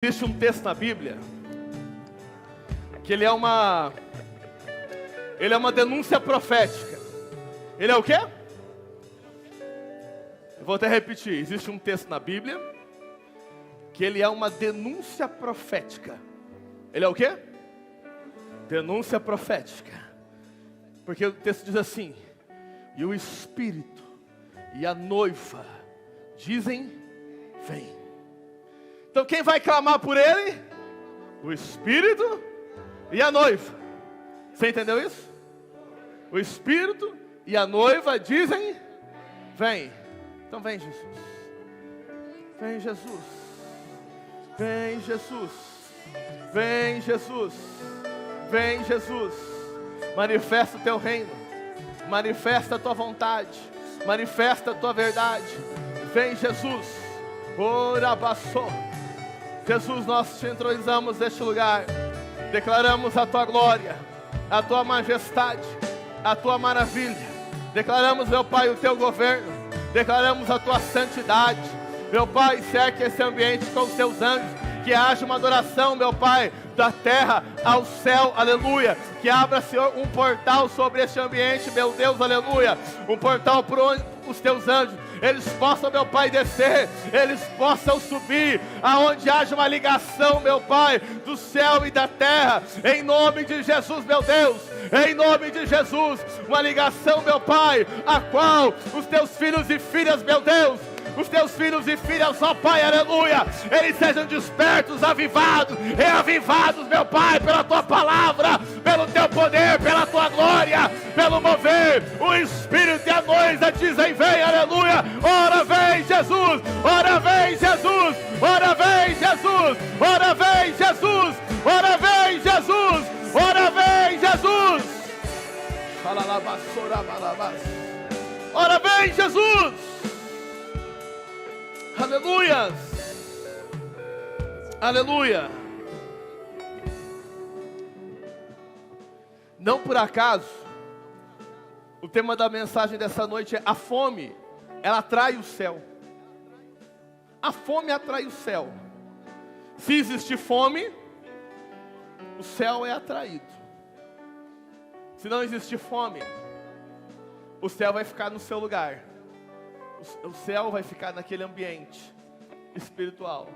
Existe um texto na Bíblia que ele é uma denúncia profética. Ele é o quê? Eu vou até repetir. Existe um texto na Bíblia que ele é uma denúncia profética. Ele é o quê? Denúncia profética. Porque o texto diz assim: e o Espírito e a noiva dizem, vem. Então quem vai clamar por ele? O Espírito e a noiva. Você entendeu isso? O Espírito e a noiva dizem, vem. Então vem Jesus. Vem Jesus. Vem Jesus. Vem Jesus. Vem Jesus. Manifesta o teu reino. Manifesta a tua vontade. Manifesta a tua verdade. Vem Jesus. Ora baçou. Jesus, nós te entronizamos neste lugar, declaramos a tua glória, a tua majestade, a tua maravilha, declaramos, meu Pai, o teu governo, declaramos a tua santidade, meu Pai, cerque esse ambiente com os teus anjos, que haja uma adoração, meu Pai, da terra ao céu, aleluia, que abra, Senhor, um portal sobre este ambiente, meu Deus, aleluia, um portal por onde os teus anjos, eles possam, meu Pai, descer, eles possam subir, aonde haja uma ligação, meu Pai, do céu e da terra, em nome de Jesus, meu Deus, em nome de Jesus, uma ligação, meu Pai, a qual os teus filhos e filhas, meu Deus, os teus filhos e filhas, ó Pai, aleluia, eles sejam despertos, avivados, reavivados, meu Pai, pela tua palavra, pelo teu poder, pela tua glória, pelo mover, o Espírito e a noiva dizem, vem, aleluia, ora vem Jesus, ora vem Jesus, ora vem Jesus, ora vem Jesus, ora vem Jesus, ora vem Jesus, ora vem Jesus, aleluia, aleluia. Não por acaso, o tema da mensagem dessa noite é a fome, ela atrai o céu. A fome atrai o céu. Se existir fome, o céu é atraído. Se não existir fome, o céu vai ficar no seu lugar. O céu vai ficar naquele ambiente espiritual.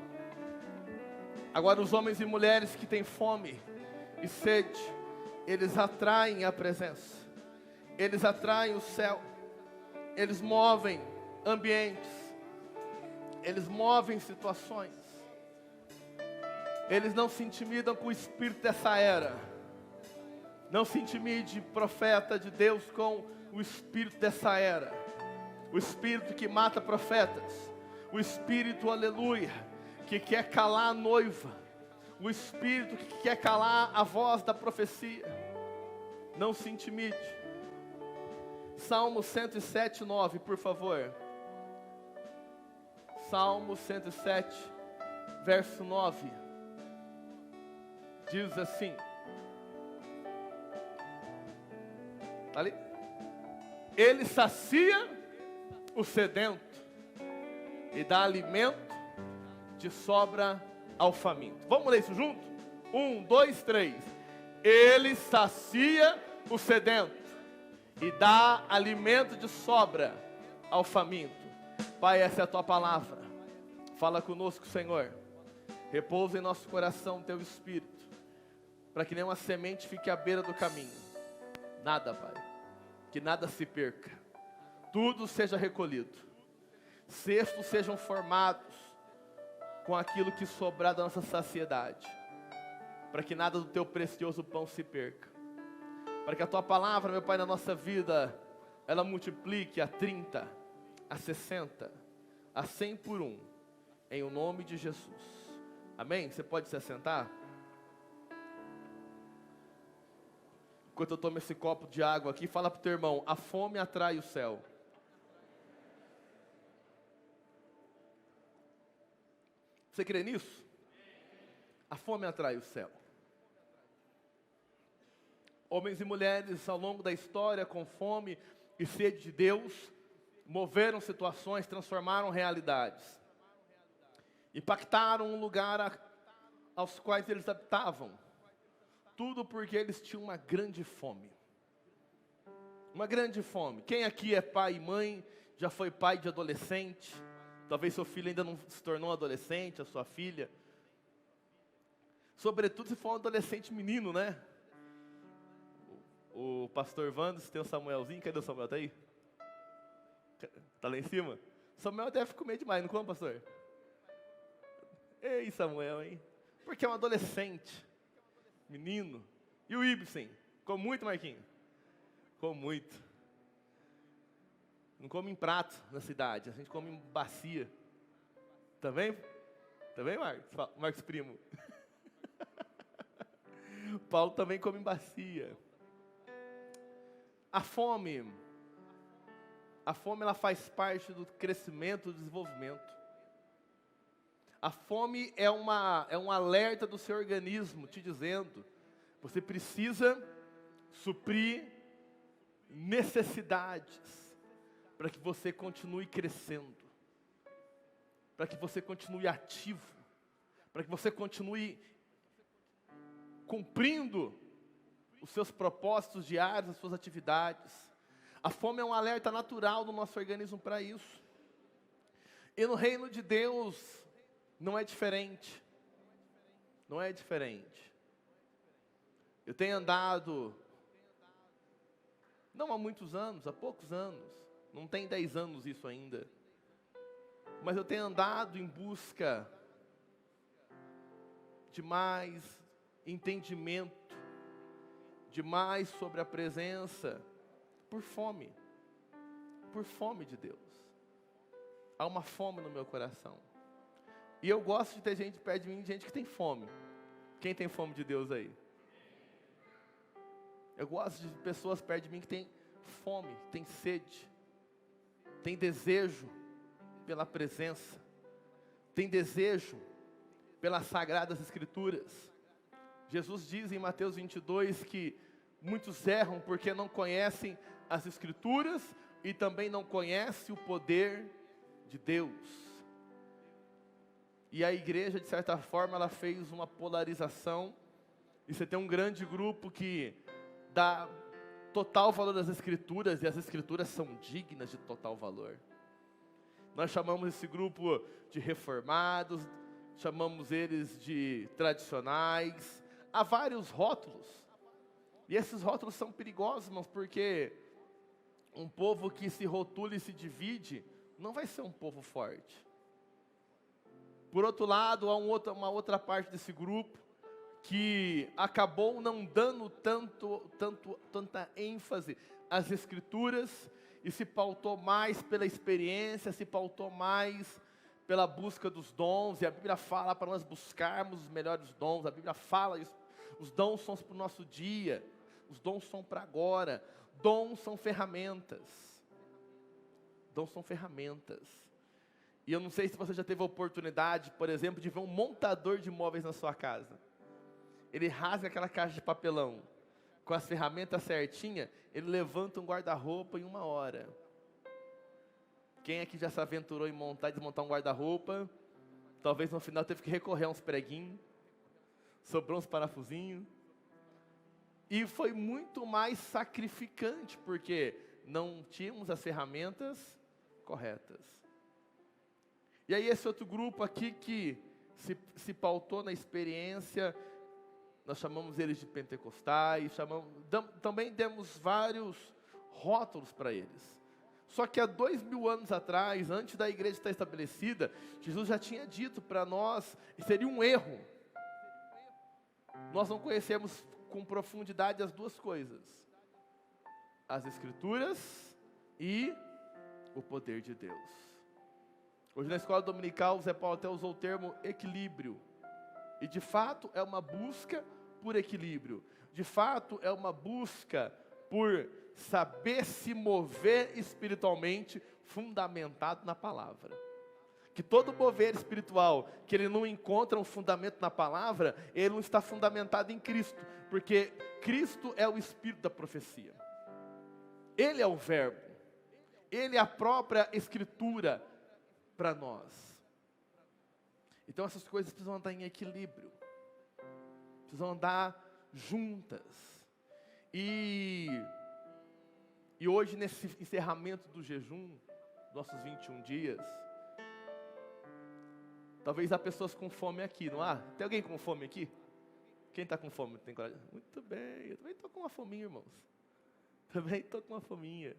Agora, os homens e mulheres que têm fome e sede, eles atraem a presença, eles atraem o céu, eles movem ambientes, eles movem situações, eles não se intimidam com o espírito dessa era. Não se intimide, profeta de Deus, com o espírito dessa era, o espírito que mata profetas, o espírito, aleluia, que quer calar a noiva, o espírito que quer calar a voz da profecia. Não se intimide. Salmo 107, 9, por favor. Salmo 107, verso 9. Diz assim. Ali. Ele sacia o sedento e dá alimento de sobra ao faminto. Vamos ler isso junto? 1, 2, 3. Ele sacia o sedento e dá alimento de sobra ao faminto. Pai, essa é a tua palavra. Fala conosco, Senhor. Repousa em nosso coração o teu espírito, para que nenhuma semente fique à beira do caminho. Nada, Pai. Que nada se perca. Tudo seja recolhido. Cestos sejam formados com aquilo que sobrar da nossa saciedade, para que nada do teu precioso pão se perca, para que a tua palavra, meu Pai, na nossa vida, ela multiplique a 30, a 60, a 100 por 1, em o nome de Jesus, amém? Você pode se assentar? Enquanto eu tomo esse copo de água aqui, fala para o teu irmão, a fome atrai o céu. Você crê nisso? A fome atrai o céu. Homens e mulheres ao longo da história com fome e sede de Deus, moveram situações, transformaram realidades. Impactaram um lugar aos quais eles habitavam. Tudo porque eles tinham uma grande fome. Uma grande fome. Quem aqui é pai e mãe, já foi pai de adolescente? Talvez seu filho ainda não se tornou um adolescente, a sua filha. Sobretudo se for um adolescente menino, né? O pastor Vandes tem o Samuelzinho. Cadê o Samuel? Tá aí? Tá lá em cima? Samuel deve comer demais, não come, pastor? Ei, Samuel, hein? Porque é um adolescente. Menino. E o Ibsen? Come muito, Marquinhos? Come muito. Não come em prato na cidade, a gente come em bacia. Tá bem? Tá bem, Marcos? Marcos Primo. Paulo também come em bacia. A fome ela faz parte do crescimento, do desenvolvimento. A fome é um alerta do seu organismo, te dizendo, você precisa suprir necessidades para que você continue crescendo, para que você continue ativo, para que você continue cumprindo os seus propósitos diários, as suas atividades. A fome é um alerta natural do nosso organismo para isso. E no reino de Deus não é diferente. Não é diferente. Eu tenho andado, não há muitos anos, há poucos anos, não tem 10 anos isso ainda, mas eu tenho andado em busca de mais entendimento, de mais sobre a presença, por fome de Deus. Há uma fome no meu coração. E eu gosto de ter gente perto de mim, gente que tem fome. Quem tem fome de Deus aí? Eu gosto de pessoas perto de mim que têm fome, têm sede, têm desejo pela presença, têm desejo pelas sagradas escrituras. Jesus diz em Mateus 22 que muitos erram porque não conhecem as escrituras e também não conhecem o poder de Deus. E a igreja, de certa forma, ela fez uma polarização. E você tem um grande grupo que dá total valor às escrituras, e as escrituras são dignas de total valor. Nós chamamos esse grupo de reformados, chamamos eles de tradicionais. Há vários rótulos. E esses rótulos são perigosos, irmãos, porque um povo que se rotula e se divide não vai ser um povo forte. Por outro lado, há uma outra parte desse grupo que acabou não dando tanta ênfase às escrituras e se pautou mais pela experiência, se pautou mais pela busca dos dons. E a Bíblia fala para nós buscarmos os melhores dons. A Bíblia fala isso. Os dons são para o nosso dia, os dons são para agora. Dons são ferramentas. Dons são ferramentas. E eu não sei se você já teve a oportunidade, por exemplo, de ver um montador de móveis na sua casa. Ele rasga aquela caixa de papelão, com as ferramentas certinhas, ele levanta um guarda-roupa em 1 hora. Quem aqui já se aventurou em montar e desmontar um guarda-roupa? Talvez no final teve que recorrer a uns preguinhos, sobrou uns parafusinhos. E foi muito mais sacrificante, porque não tínhamos as ferramentas corretas. E aí esse outro grupo aqui que se pautou na experiência, nós chamamos eles de pentecostais, também demos vários rótulos para eles. Só que há 2000 anos atrás, antes da igreja estar estabelecida, Jesus já tinha dito para nós, e seria um erro, nós não conhecemos com profundidade as duas coisas, as escrituras e o poder de Deus. Hoje na escola dominical, o Zé Paulo até usou o termo equilíbrio. E de fato é uma busca por equilíbrio. De fato é uma busca por saber se mover espiritualmente, fundamentado na palavra. Que todo mover espiritual, que ele não encontra um fundamento na palavra, ele não está fundamentado em Cristo. Porque Cristo é o espírito da profecia. Ele é o verbo. Ele é a própria escritura para nós. Então essas coisas precisam estar em equilíbrio. precisam andar juntas. E hoje, nesse encerramento do jejum, nossos 21 dias, talvez há pessoas com fome aqui, não há? Tem alguém com fome aqui? Quem está com fome? Tem coragem? Muito bem, eu também estou com uma fominha, irmãos. Também estou com uma fominha.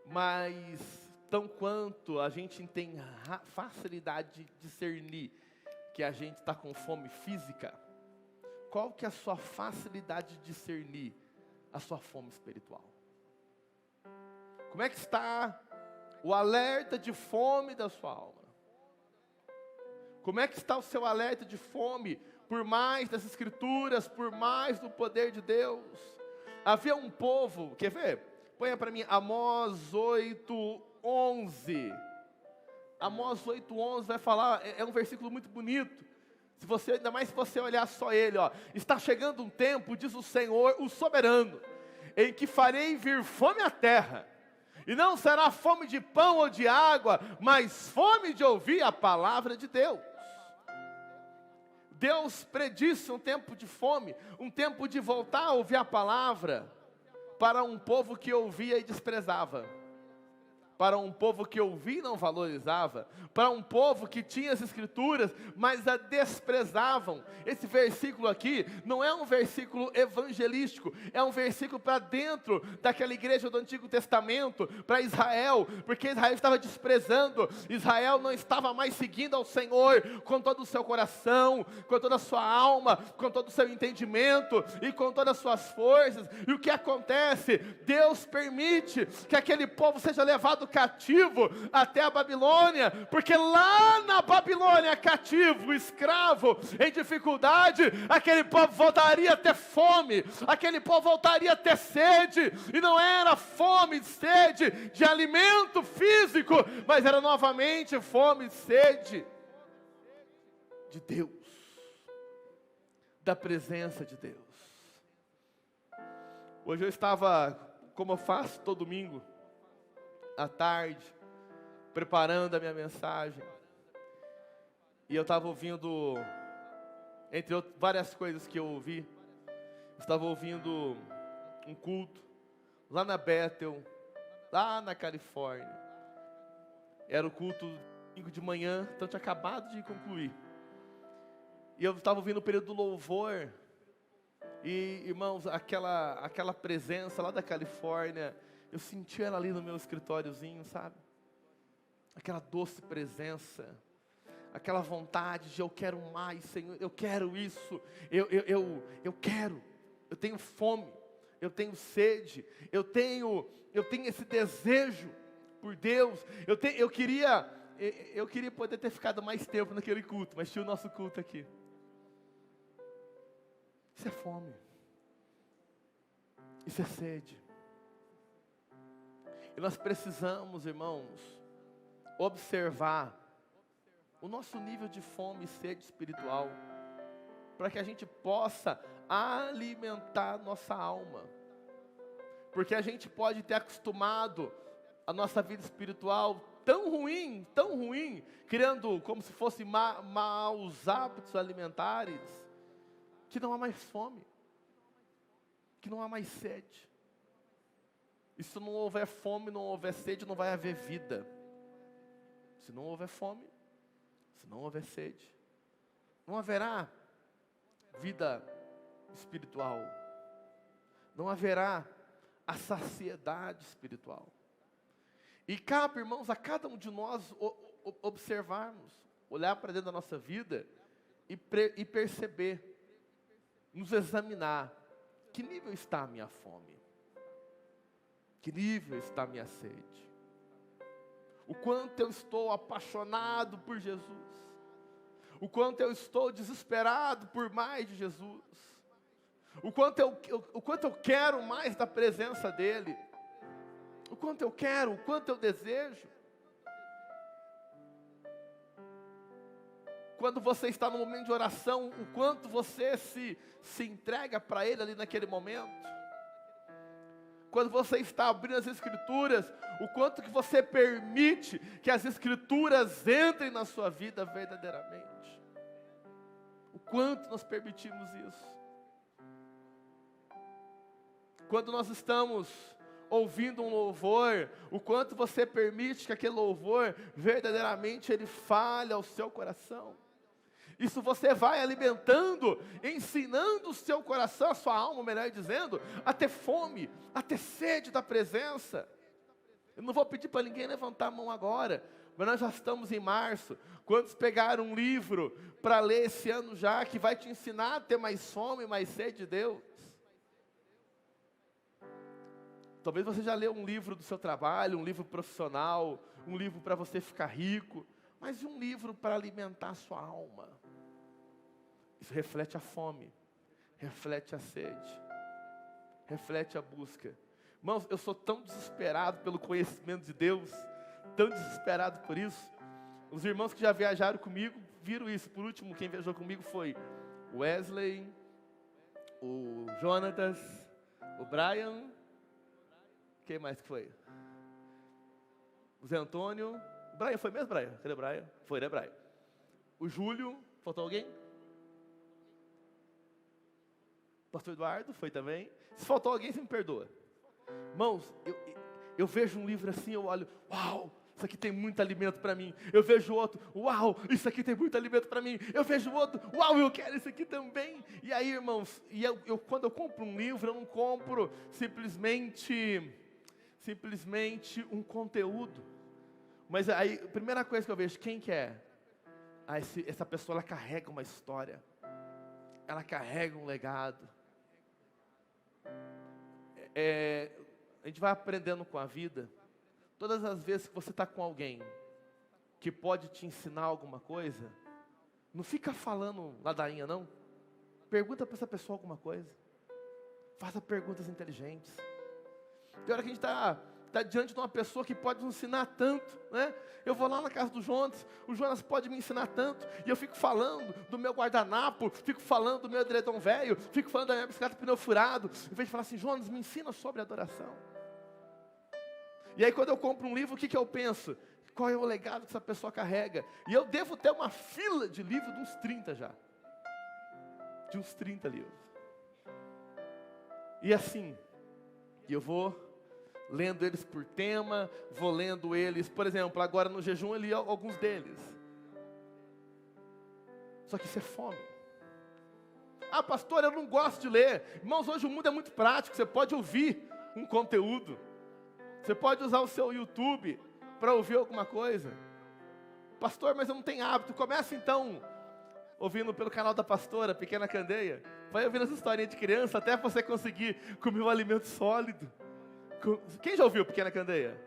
Mas, tão quanto a gente tem facilidade de discernir que a gente está com fome física, qual que é a sua facilidade de discernir a sua fome espiritual? Como é que está o alerta de fome da sua alma? Como é que está o seu alerta de fome por mais das Escrituras, por mais do poder de Deus? Havia um povo, quer ver? Ponha para mim Amós 8:11. Amós 8:11 vai falar, é um versículo muito bonito. Ainda mais se você olhar só ele, ó. Está chegando um tempo, diz o Senhor, o soberano, em que farei vir fome à terra. E não será fome de pão ou de água, mas fome de ouvir a palavra de Deus. Deus predisse um tempo de fome, um tempo de voltar a ouvir a palavra, para um povo que ouvia e desprezava. Para um povo que ouvia e não valorizava. Para um povo que tinha as Escrituras, mas a desprezavam. Esse versículo aqui não é um versículo evangelístico, é um versículo para dentro daquela igreja do Antigo Testamento, para Israel, porque Israel estava desprezando, Israel não estava mais seguindo ao Senhor com todo o seu coração, com toda a sua alma, com todo o seu entendimento e com todas as suas forças. E o que acontece? Deus permite que aquele povo seja levado cativo até a Babilônia, porque lá na Babilônia, cativo, escravo, em dificuldade, aquele povo voltaria a ter fome, aquele povo voltaria a ter sede, e não era fome e sede de alimento físico, mas era novamente fome e sede de Deus, da presença de Deus. Hoje eu estava, como eu faço todo domingo, à tarde, preparando a minha mensagem, e eu estava ouvindo, entre várias coisas que eu ouvi, estava ouvindo um culto, lá na Bethel, lá na Califórnia. Era o culto domingo de manhã, então eu tinha acabado de concluir, e eu estava ouvindo o período do louvor, e irmãos, aquela presença lá da Califórnia, eu senti ela ali no meu escritóriozinho, sabe? Aquela doce presença, aquela vontade de eu quero mais, Senhor, eu quero isso, eu quero, eu tenho fome, eu tenho sede, eu tenho esse desejo por Deus, eu queria poder ter ficado mais tempo naquele culto, mas tinha o nosso culto aqui. Isso é fome, isso é sede. E nós precisamos, irmãos, observar o nosso nível de fome e sede espiritual, para que a gente possa alimentar nossa alma. Porque a gente pode ter acostumado a nossa vida espiritual tão ruim, criando como se fossem maus hábitos alimentares, que não há mais fome, que não há mais sede. E se não houver fome, não houver sede, não vai haver vida. Se não houver fome, se não houver sede, não haverá vida espiritual. Não haverá a saciedade espiritual. E cabe, irmãos, a cada um de nós observarmos, olhar para dentro da nossa vida e perceber, nos examinar, que nível está a minha fome? Que nível está a minha sede? O quanto eu estou apaixonado por Jesus? O quanto eu estou desesperado por mais de Jesus? O quanto eu quero mais da presença dEle? O quanto eu quero, o quanto eu desejo? Quando você está no momento de oração, o quanto você se entrega para Ele ali naquele momento? Quando você está abrindo as Escrituras, o quanto que você permite que as Escrituras entrem na sua vida verdadeiramente? O quanto nós permitimos isso. Quando nós estamos ouvindo um louvor, o quanto você permite que aquele louvor, verdadeiramente, ele fale ao seu coração. Isso você vai alimentando, ensinando o seu coração, a sua alma, melhor dizendo, a ter fome, a ter sede da presença. Eu não vou pedir para ninguém levantar a mão agora, mas nós já estamos em março. Quantos pegaram um livro para ler esse ano já, que vai te ensinar a ter mais fome, mais sede de Deus? Talvez você já leu um livro do seu trabalho, um livro profissional, um livro para você ficar rico, mas e um livro para alimentar a sua alma? Isso reflete a fome, reflete a sede, reflete a busca. Irmãos, eu sou tão desesperado pelo conhecimento de Deus, tão desesperado por isso. Os irmãos que já viajaram comigo viram isso. Por último, quem viajou comigo foi o Wesley, o Jonatas, o Brian. Quem mais que foi? O Zé Antônio. O Brian foi mesmo, Brian? Cadê o Brian? Foi, né, Brian? O Júlio. Faltou alguém? O pastor Eduardo foi também. Se faltou alguém, você me perdoa. Irmãos, eu vejo um livro assim, eu olho, uau, isso aqui tem muito alimento para mim. Eu vejo outro, uau, isso aqui tem muito alimento para mim. Eu vejo outro, uau, eu quero isso aqui também. E aí, irmãos, quando eu compro um livro, eu não compro simplesmente um conteúdo. Mas aí, a primeira coisa que eu vejo, quem que é? Essa pessoa, ela carrega uma história. Ela carrega um legado. A gente vai aprendendo com a vida. Todas as vezes que você está com alguém que pode te ensinar alguma coisa, não fica falando ladainha, não. Pergunta para essa pessoa alguma coisa. Faça perguntas inteligentes. Tem hora que a gente está diante de uma pessoa que pode nos ensinar tanto, né? Eu vou lá na casa do Jonas, o Jonas pode me ensinar tanto, e eu fico falando do meu guardanapo, fico falando do meu edredom velho, fico falando da minha bicicleta pneu furado, em vez de falar assim, Jonas, me ensina sobre adoração. E aí quando eu compro um livro, o que eu penso? Qual é o legado que essa pessoa carrega? E eu devo ter uma fila de livros de uns 30 já. De uns 30 livros. E assim, eu vou lendo eles por tema, vou lendo eles, por exemplo, agora no jejum eu li alguns deles. Só que isso é fome. Ah, pastor, eu não gosto de ler. Irmãos, hoje o mundo é muito prático, você pode ouvir um conteúdo. Você pode usar o seu YouTube para ouvir alguma coisa. Pastor, mas eu não tenho hábito. Começa então ouvindo pelo canal da pastora, Pequena Candeia. Vai ouvindo essa historinha de criança até você conseguir comer um alimento sólido. Quem já ouviu Pequena Candeia?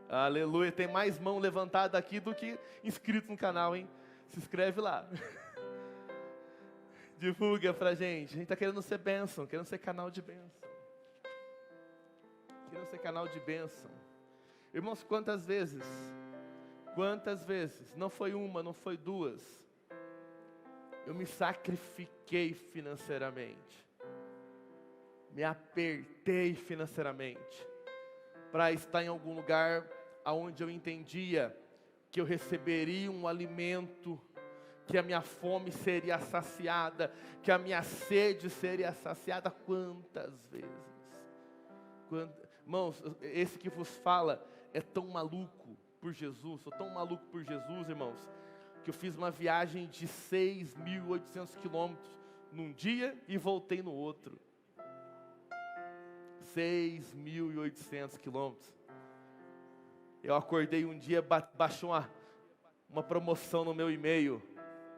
Aleluia, tem mais mão levantada aqui do que inscrito no canal, hein? Se inscreve lá. Divulga pra gente. A gente está querendo ser bênção, querendo ser canal de bênção. Querendo ser canal de bênção. Irmãos, quantas vezes, não foi uma, não foi duas, eu me sacrifiquei financeiramente, me apertei financeiramente, para estar em algum lugar onde eu entendia que eu receberia um alimento, que a minha fome seria saciada, que a minha sede seria saciada. Quantas vezes? Irmãos, esse que vos fala é tão maluco por Jesus, sou tão maluco por Jesus, irmãos, que eu fiz uma viagem de 6.800 quilômetros num dia e voltei no outro. 6.800 quilômetros. Eu acordei um dia, baixou uma promoção no meu e-mail.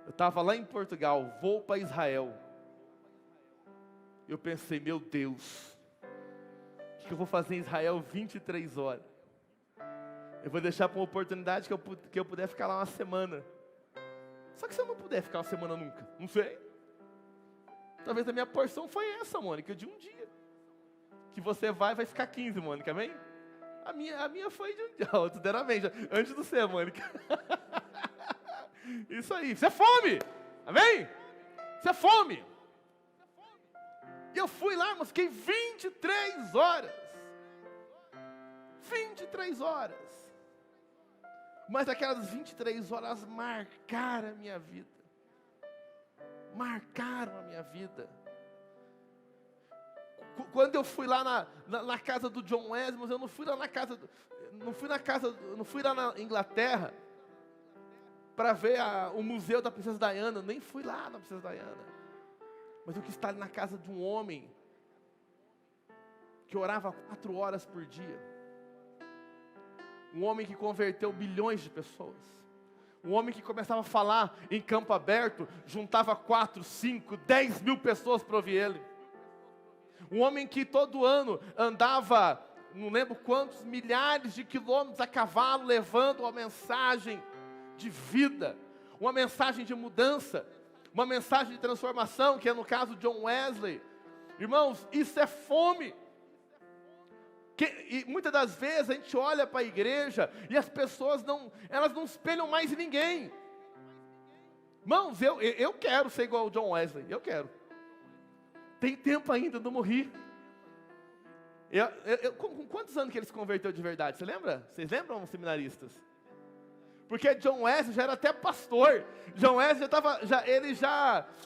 Eu estava lá em Portugal, vou para Israel. Eu pensei, meu Deus, o que eu vou fazer em Israel 23 horas? Eu vou deixar para uma oportunidade que eu puder ficar lá uma semana. Só que se eu não puder ficar uma semana nunca, não sei. Talvez a minha porção foi essa, Mônica, de um dia. Que você vai ficar 15, Mônica, amém? A minha foi de um dia, outro deram amém, já, antes do seu, Mônica. Isso aí, isso é fome, amém? Isso é fome. E eu fui lá, mas fiquei 23 horas. 23 horas. Mas aquelas 23 horas marcaram a minha vida. marcaram a minha vida. Quando eu fui lá na casa do John Wesley, mas eu não fui lá na casa, não fui lá na Inglaterra para ver o museu da Princesa Diana, eu nem fui lá na Princesa Diana. Mas eu quis estar na casa de um homem que orava 4 horas por dia. Um homem que converteu bilhões de pessoas. Um homem que começava a falar em campo aberto, juntava 4, 5, 10 mil pessoas para ouvir ele. Um homem que todo ano andava, não lembro quantos, milhares de quilômetros a cavalo, levando uma mensagem de vida, uma mensagem de mudança, uma mensagem de transformação, que é no caso de John Wesley. Irmãos, isso é fome. E muitas das vezes a gente olha para a igreja e as pessoas elas não espelham mais em ninguém. Irmãos, eu quero ser igual ao John Wesley, eu quero. Tem tempo ainda, não morri. Com quantos anos que ele se converteu de verdade? Você lembra? Vocês lembram, seminaristas? Porque John Wesley já era até pastor. John Wesley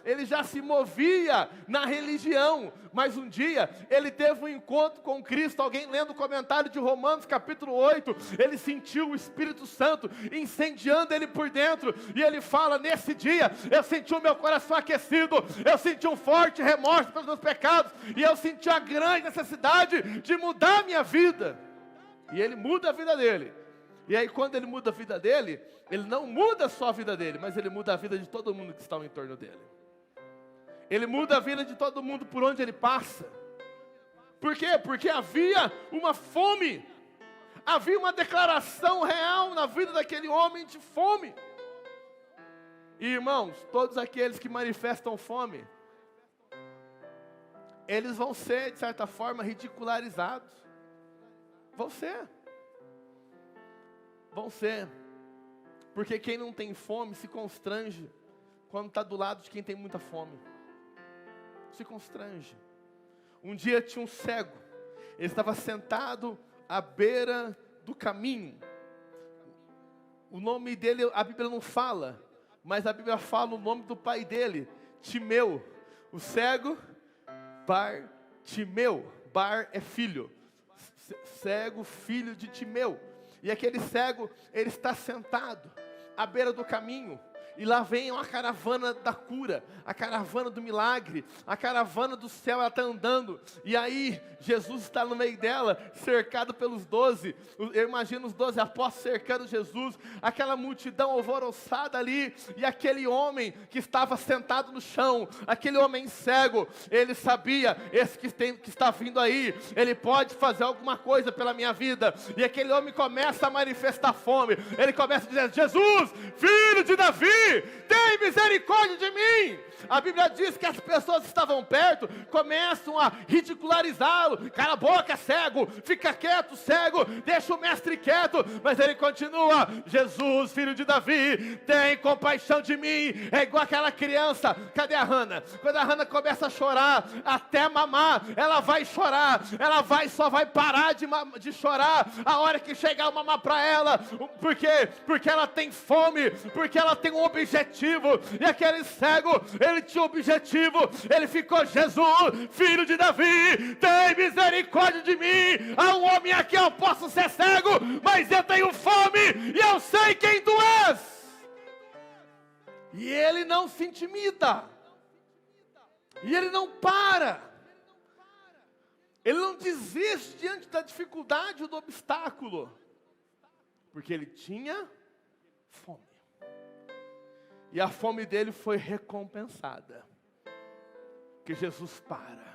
ele já se movia na religião. Mas um dia ele teve um encontro com Cristo. Alguém lendo o comentário de Romanos capítulo 8, ele sentiu o Espírito Santo incendiando ele por dentro. E ele fala: nesse dia eu senti o meu coração aquecido, eu senti um forte remorso pelos meus pecados, e eu senti a grande necessidade de mudar a minha vida. E ele muda a vida dele. E aí quando ele muda a vida dele, ele não muda só a vida dele, mas ele muda a vida de todo mundo que está ao entorno dele. Ele muda a vida de todo mundo por onde ele passa. Por quê? Porque havia uma fome. Havia uma declaração real na vida daquele homem de fome. E irmãos, todos aqueles que manifestam fome, eles vão ser, de certa forma, ridicularizados. Vão ser. Vão ser. Porque quem não tem fome se constrange quando está do lado de quem tem muita fome. Se constrange. Um dia tinha um cego. Ele estava sentado à beira do caminho. O nome dele a Bíblia não fala, mas a Bíblia fala o nome do pai dele, Timeu. O cego, Bartimeu. Bar é filho. Cego, filho de Timeu. E aquele cego, ele está sentado à beira do caminho. E lá vem uma caravana da cura, a caravana do milagre, a caravana do céu, ela está andando. E aí, Jesus está no meio dela, cercado pelos 12. Eu imagino os 12 apóstolos cercando Jesus, aquela multidão alvoroçada ali. E aquele homem que estava sentado no chão, aquele homem cego, ele sabia, esse que está vindo aí, ele pode fazer alguma coisa pela minha vida. E aquele homem começa a manifestar fome. Ele começa a dizer: Jesus, filho de Davi, tem misericórdia de mim. A Bíblia diz que as pessoas que estavam perto começam a ridicularizá-lo. Cala a boca, cego, fica quieto, cego, deixa o mestre quieto. Mas ele continua: Jesus, filho de Davi, tem compaixão de mim. É igual aquela criança. Cadê a Hannah? Quando a Hannah começa a chorar, até mamar, ela vai chorar. Ela só vai parar de chorar a hora que chegar a mamar para ela. Por quê? Porque ela tem fome, porque ela tem um objetivo. E aquele cego, ele tinha um objetivo. Ele ficou: Jesus, filho de Davi, tem misericórdia de mim. Há um homem aqui, eu posso ser cego, mas eu tenho fome e eu sei quem tu és. E ele não se intimida. E ele não para. Ele não desiste diante da dificuldade ou do obstáculo. Porque ele tinha fome. E a fome dele foi recompensada. Que Jesus para.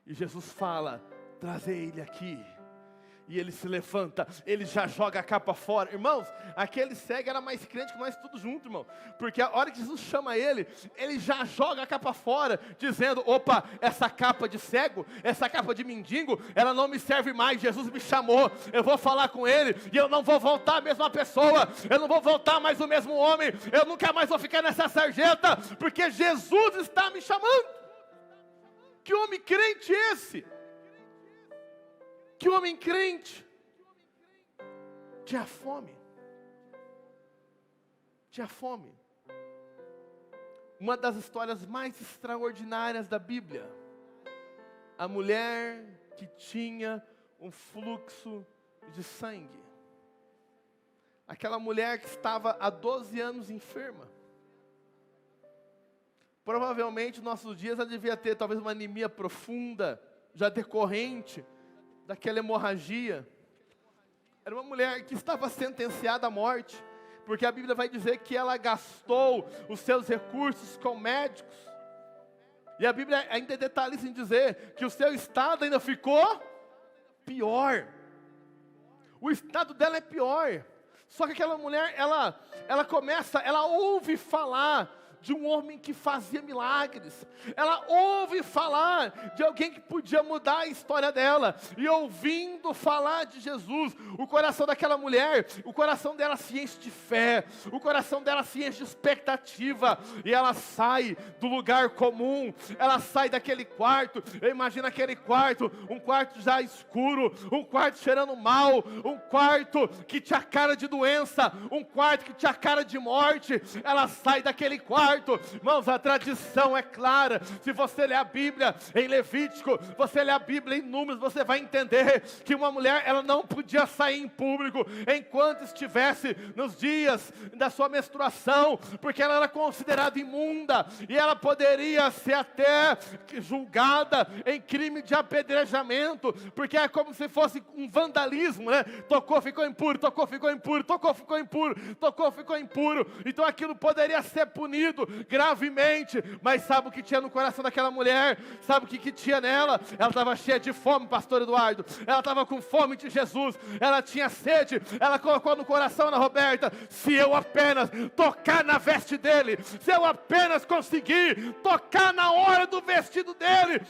E Jesus fala: trazei ele aqui. E ele se levanta, ele já joga a capa fora. Irmãos, aquele cego era mais crente que nós tudo junto, irmão. Porque a hora que Jesus chama ele, ele já joga a capa fora, dizendo: opa, essa capa de cego, essa capa de mendigo, ela não me serve mais. Jesus me chamou, eu vou falar com ele, e eu não vou voltar a mesma pessoa. Eu não vou voltar mais o mesmo homem. Eu nunca mais vou ficar nessa sarjeta, porque Jesus está me chamando. Que homem crente esse? Que homem crente tinha fome. Tinha fome. uma das histórias mais extraordinárias da Bíblia. A mulher que tinha um fluxo de sangue. Aquela mulher que estava há 12 anos enferma. Provavelmente, nos nossos dias, ela devia ter talvez uma anemia profunda, já decorrente daquela hemorragia. Era uma mulher que estava sentenciada à morte, porque a Bíblia vai dizer que ela gastou os seus recursos com médicos. E a Bíblia ainda detalha em dizer que o seu estado ainda ficou pior. O estado dela é pior. Só que aquela mulher, ela ouve falar de um homem que fazia milagres. Ela ouve falar de alguém que podia mudar a história dela. E ouvindo falar de Jesus, o coração daquela mulher, o coração dela se enche de fé, o coração dela se enche de expectativa. E ela sai do lugar comum, ela sai daquele quarto. Eu imagino aquele quarto, um quarto já escuro, um quarto cheirando mal, um quarto que tinha cara de doença, um quarto que tinha cara de morte. Ela sai daquele quarto. Irmãos, a tradição é clara. Se você ler a Bíblia em Levítico, você ler a Bíblia em Números, você vai entender que uma mulher, ela não podia sair em público enquanto estivesse nos dias da sua menstruação, porque ela era considerada imunda, e ela poderia ser até julgada em crime de apedrejamento, porque é como se fosse um vandalismo, né? Tocou, ficou impuro, tocou, ficou impuro, tocou, ficou impuro, tocou, ficou impuro. Então aquilo poderia ser punido gravemente. Mas sabe o que tinha no coração daquela mulher? Sabe o que tinha nela? Ela estava cheia de fome, pastor Eduardo. Ela estava com fome de Jesus. Ela tinha sede. Ela colocou no coração, Ana Roberta: se eu apenas tocar na veste dele, se eu apenas conseguir tocar na hora do vestido dele,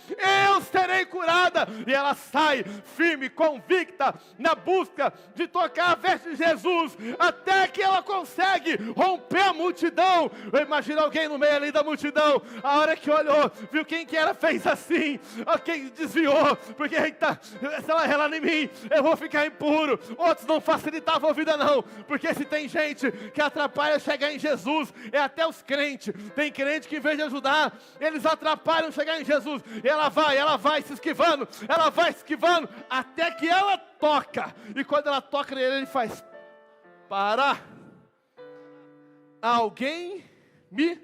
eu serei curada. E ela sai firme, convicta, na busca de tocar a veste de Jesus, até que ela consegue romper a multidão. Eu imagino alguém no meio ali da multidão, a hora que olhou, viu quem que era, fez assim, quem desviou, porque eita, se ela relar em mim, eu vou ficar impuro. Outros não facilitavam a vida não, porque se tem gente que atrapalha chegar em Jesus, é até os crentes. Tem crente que em vez de ajudar, eles atrapalham chegar em Jesus, e ela vai se esquivando, até que ela toca, e quando ela toca nele, ele faz: para, alguém me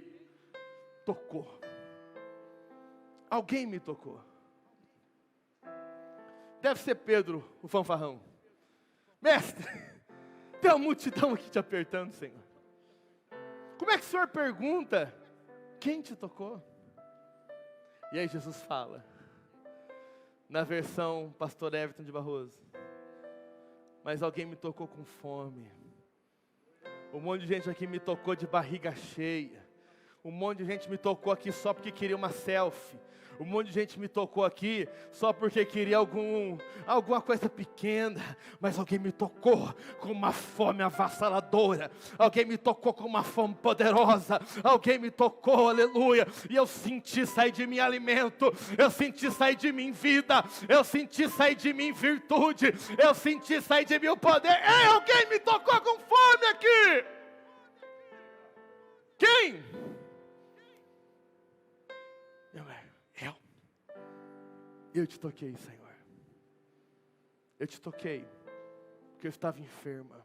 tocou. Alguém me tocou. Deve ser Pedro, o fanfarrão. Mestre, tem uma multidão aqui te apertando, Senhor. Como é que o Senhor pergunta quem te tocou? E aí Jesus fala, na versão pastor Everton de Barroso: mas alguém me tocou com fome. Um monte de gente aqui me tocou de barriga cheia. Um monte de gente me tocou aqui só porque queria uma selfie. Um monte de gente me tocou aqui só porque queria alguma coisa pequena. Mas alguém me tocou com uma fome avassaladora. Alguém me tocou com uma fome poderosa. Alguém me tocou, aleluia. E eu senti sair de mim alimento. Eu senti sair de mim vida. Eu senti sair de mim virtude. Eu senti sair de mim o poder. Ei, alguém me tocou com fome aqui. Quem? Eu te toquei, Senhor. Eu te toquei, porque eu estava enferma.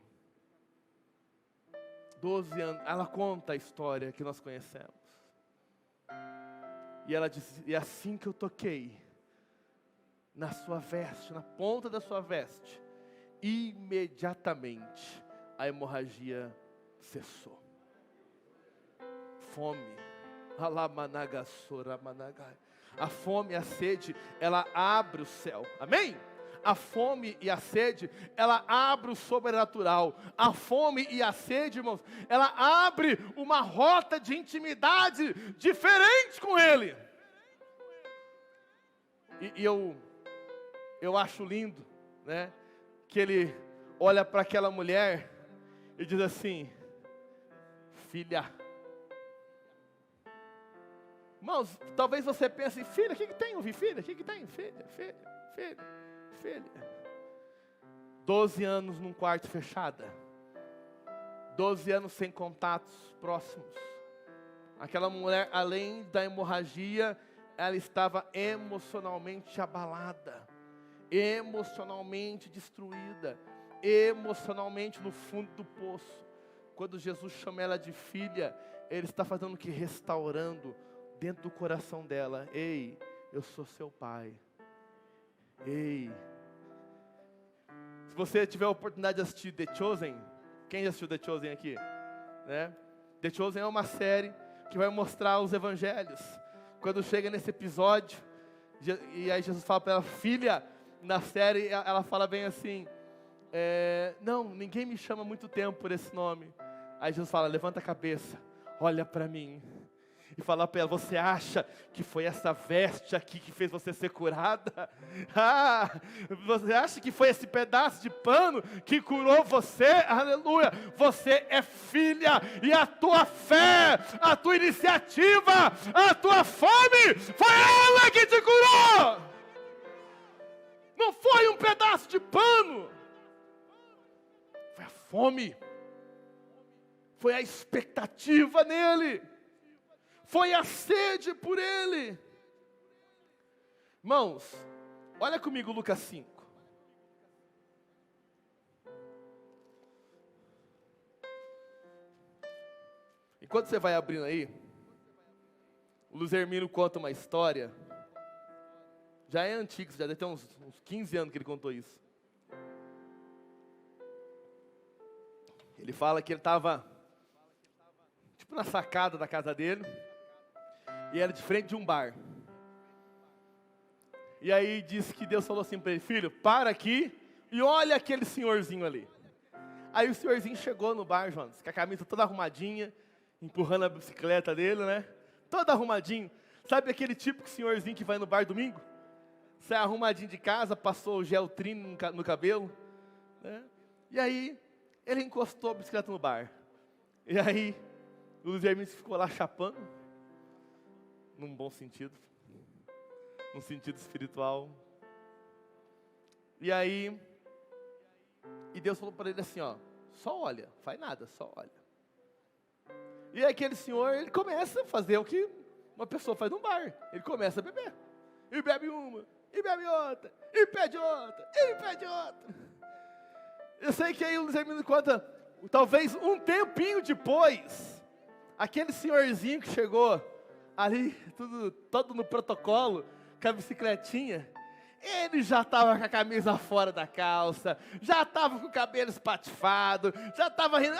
12 anos, ela conta a história que nós conhecemos. E ela diz: e assim que eu toquei na sua veste, na ponta da sua veste, imediatamente a hemorragia cessou. Fome. A fome e a sede, ela abre o céu. Amém? A fome e a sede, ela abre o sobrenatural. A fome e a sede, irmãos, ela abre uma rota de intimidade diferente com Ele. E eu acho lindo, né, que Ele olha para aquela mulher e diz assim: filha. Irmãos, talvez você pense: filha, o que tem? Ouvi, filha, o que tem? Filha. 12 anos num quarto fechada. 12 anos sem contatos próximos. Aquela mulher, além da hemorragia, ela estava emocionalmente abalada, emocionalmente destruída, emocionalmente no fundo do poço. Quando Jesus chama ela de filha, Ele está fazendo o que? Restaurando dentro do coração dela. Ei, eu sou seu pai. Ei. Se você tiver a oportunidade de assistir The Chosen, quem já assistiu The Chosen aqui? Né? The Chosen é uma série que vai mostrar os evangelhos. Quando chega nesse episódio, e aí Jesus fala para ela, filha, na série ela fala bem assim, não, ninguém me chama há muito tempo por esse nome. Aí Jesus fala, levanta a cabeça, olha para mim. E fala para ela, você acha que foi essa veste aqui que fez você ser curada? Você acha que foi esse pedaço de pano que curou você? Aleluia! Você é filha, e a tua fé, a tua iniciativa, a tua fome, foi ela que te curou! Não foi um pedaço de pano, foi a fome, foi a expectativa nele, foi a sede por Ele. Irmãos, olha comigo Lucas 5. Enquanto você vai abrindo aí, o Luiz Hermino conta uma história. Já é antigo, já deve ter uns 15 anos que ele contou isso. Ele fala que ele estava tipo na sacada da casa dele, e era de frente de um bar. E aí disse que Deus falou assim para ele, filho, para aqui e olha aquele senhorzinho ali. Aí o senhorzinho chegou no bar, Jonas, com a camisa toda arrumadinha, empurrando a bicicleta dele, né? Todo arrumadinho. Sabe aquele típico senhorzinho que vai no bar domingo? Sai arrumadinho de casa, passou o gel trim no cabelo, né? E aí ele encostou a bicicleta no bar. E aí o Luiz Hermínio ficou lá chapando, num bom sentido, num sentido espiritual. E aí, Deus falou para ele assim, ó, só olha, faz nada, só olha. E aí aquele senhor, ele começa a fazer o que uma pessoa faz num bar, ele começa a beber, e bebe uma, e bebe outra, e pede outra, e pede outra. Eu sei que aí o Luiz Hermínio conta, talvez um tempinho depois, aquele senhorzinho que chegou ali, todo no protocolo, com a bicicletinha, ele já estava com a camisa fora da calça, já estava com o cabelo espatifado, já estava rindo,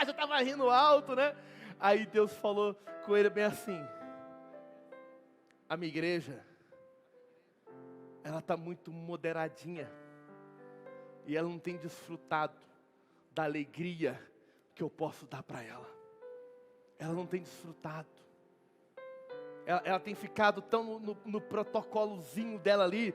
já estava rindo alto, né? Aí Deus falou com ele bem assim, a minha igreja, ela está muito moderadinha, e ela não tem desfrutado da alegria que eu posso dar para ela. Ela não tem desfrutado. Ela tem ficado tão no protocolozinho dela ali.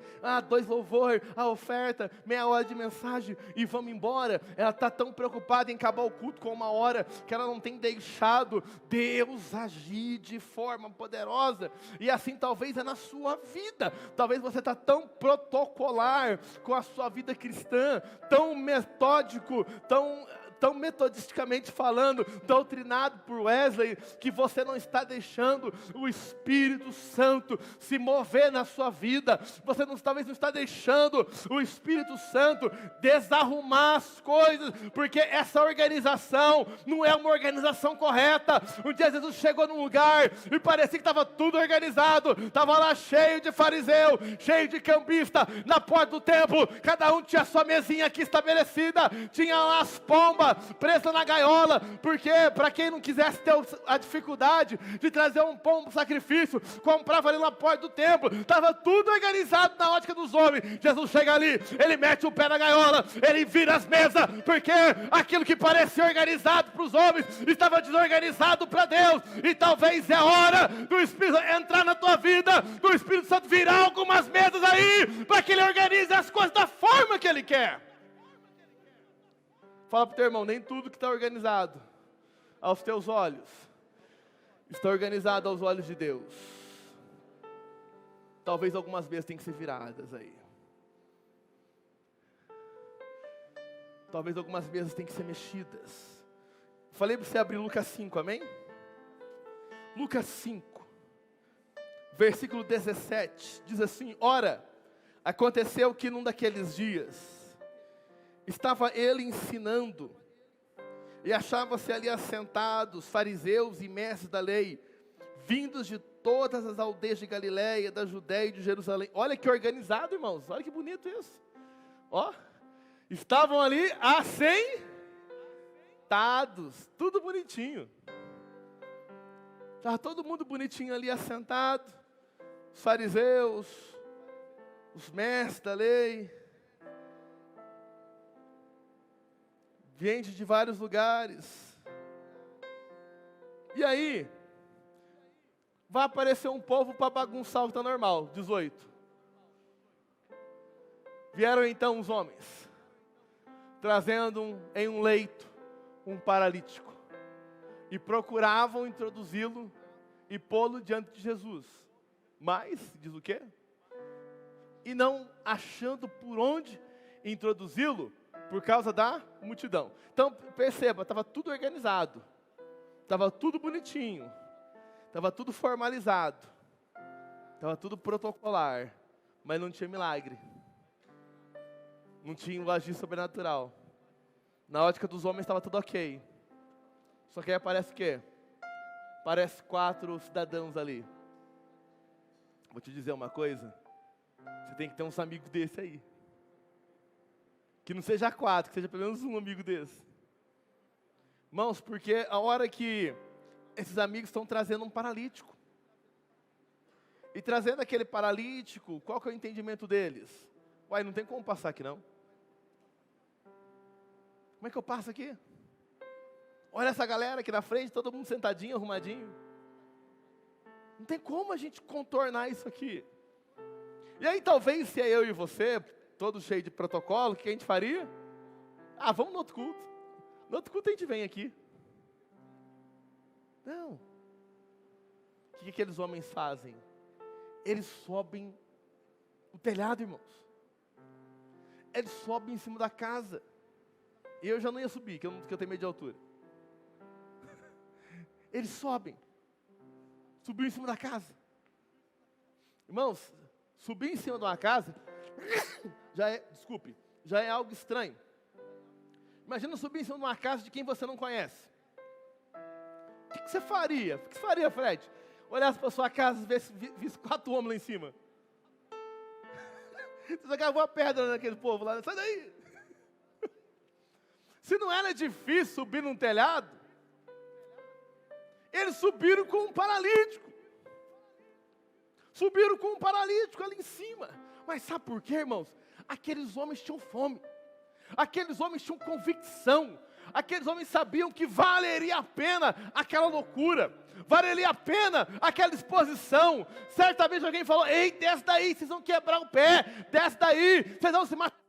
2 louvor, a oferta, meia hora de mensagem e vamos embora. Ela está tão preocupada em acabar o culto com 1 hora, que ela não tem deixado Deus agir de forma poderosa. E assim talvez é na sua vida. Talvez você está tão protocolar com a sua vida cristã, tão metódico, tão metodisticamente falando, doutrinado por Wesley, que você não está deixando o Espírito Santo se mover na sua vida. Você talvez não está deixando o Espírito Santo desarrumar as coisas, porque essa organização não é uma organização correta. Um dia Jesus chegou num lugar e parecia que estava tudo organizado, estava lá cheio de fariseu, cheio de cambista, na porta do templo, cada um tinha a sua mesinha aqui estabelecida, tinha lá as pombas presa na gaiola, porque para quem não quisesse ter a dificuldade de trazer um pombo sacrifício, comprava ali na porta do templo, estava tudo organizado na ótica dos homens. Jesus chega ali, ele mete o pé na gaiola, ele vira as mesas, porque aquilo que parecia organizado para os homens, estava desorganizado para Deus. E talvez é hora do Espírito entrar na tua vida, do Espírito Santo virar algumas mesas aí, para que ele organize as coisas da forma que ele quer. Fala para o teu irmão, nem tudo que está organizado aos teus olhos está organizado aos olhos de Deus. Talvez algumas vezes tenham que ser viradas aí. Talvez algumas vezes tenham que ser mexidas. Falei para você abrir Lucas 5, amém? Lucas 5, versículo 17, diz assim: ora, aconteceu que num daqueles dias, estava ele ensinando, e achava-se ali assentados fariseus e mestres da lei, vindos de todas as aldeias de Galiléia, da Judéia e de Jerusalém. Olha que organizado, irmãos, olha que bonito isso. Ó, estavam ali assentados, tudo bonitinho. Estava todo mundo bonitinho ali assentado, os fariseus, os mestres da lei, gente de vários lugares. E aí, vai aparecer um povo para bagunçar o que está normal. 18. Vieram então os homens, trazendo em um leito um paralítico, e procuravam introduzi-lo e pô-lo diante de Jesus. Mas, diz o quê? E não achando por onde introduzi-lo, por causa da multidão. Então, perceba, estava tudo organizado, estava tudo bonitinho, estava tudo formalizado, estava tudo protocolar, mas não tinha milagre, não tinha o agir sobrenatural. Na ótica dos homens estava tudo ok, só que aí aparece o quê? Parece 4 cidadãos ali. Vou te dizer uma coisa, você tem que ter uns amigos desse aí, que não seja 4, que seja pelo menos um amigo desse. Irmãos, porque a hora que esses amigos estão trazendo um paralítico, e trazendo aquele paralítico, qual que é o entendimento deles? Uai, não tem como passar aqui não. Como é que eu passo aqui? Olha essa galera aqui na frente, todo mundo sentadinho, arrumadinho. Não tem como a gente contornar isso aqui. E aí talvez, se é eu e você, todo cheio de protocolo, o que a gente faria? Ah, vamos no outro culto. No outro culto a gente vem aqui. Não. O que aqueles homens fazem? Eles sobem o telhado, irmãos. Eles sobem em cima da casa. E eu já não ia subir, que eu tenho medo de altura. Eles sobem. Subiu em cima da casa. Irmãos, subir em cima de uma casa já é algo estranho. Imagina subir em cima de uma casa de quem você não conhece. O que você faria? O que você faria, Fred? Olhasse para sua casa e visse 4 homens lá em cima. Você jogava uma pedra naquele povo lá. Sai daí! Se não era difícil subir num telhado, eles subiram com um paralítico. Subiram com um paralítico ali em cima. Mas sabe por quê, irmãos? Aqueles homens tinham fome. Aqueles homens tinham convicção. Aqueles homens sabiam que valeria a pena aquela loucura. Valeria a pena aquela exposição. Certamente alguém falou: ei, desce daí, vocês vão quebrar o pé. Desce daí, vocês vão se matar.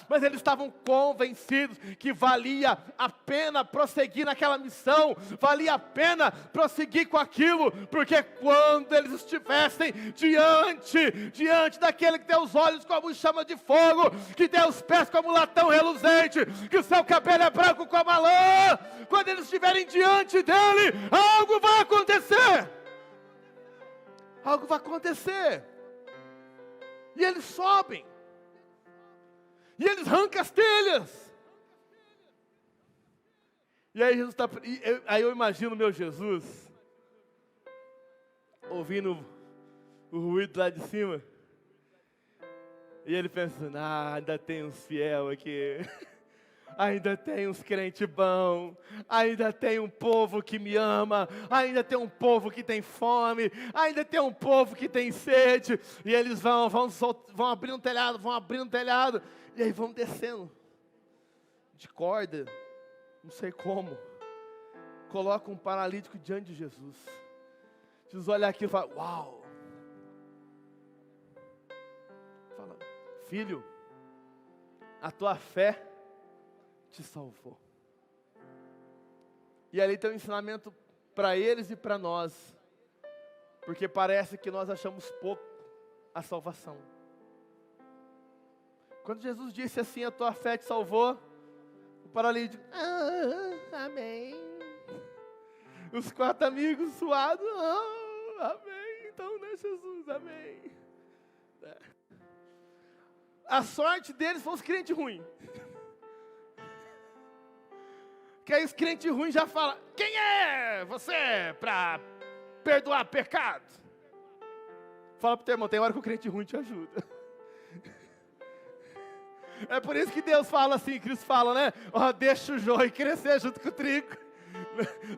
Mas eles estavam convencidos que valia a pena prosseguir naquela missão, valia a pena prosseguir com aquilo, porque quando eles estivessem diante daquele que tem os olhos como chama de fogo, que tem os pés como latão reluzente, que o seu cabelo é branco como a lã, quando eles estiverem diante dele, algo vai acontecer. Algo vai acontecer. E eles sobem. E eles arrancam as telhas. E aí Jesus aí eu imagino o meu Jesus ouvindo o ruído lá de cima. E ele pensando: ah, ainda tem uns fiel aqui. Ainda tem uns crentes bons. Ainda tem um povo que me ama. Ainda tem um povo que tem fome. Ainda tem um povo que tem sede. E eles vão abrindo um telhado. E aí vão descendo de corda, não sei como. Coloca um paralítico diante de Jesus. Jesus olha aqui e fala: uau. Fala: filho, a tua fé te salvou. E ali tem um ensinamento para eles e para nós. Porque parece que nós achamos pouco a salvação. Quando Jesus disse assim: a tua fé te salvou, o paralítico: amém. Os 4 amigos suados, amém, então, né, Jesus, amém. A sorte deles foi os crentes ruins. Que aí os crentes ruins já falam, quem é você para perdoar pecado? Fala pro teu irmão, tem hora que o crente ruim te ajuda. É por isso que Deus fala assim, Cristo fala, né? Deixa o joio crescer junto com o trigo.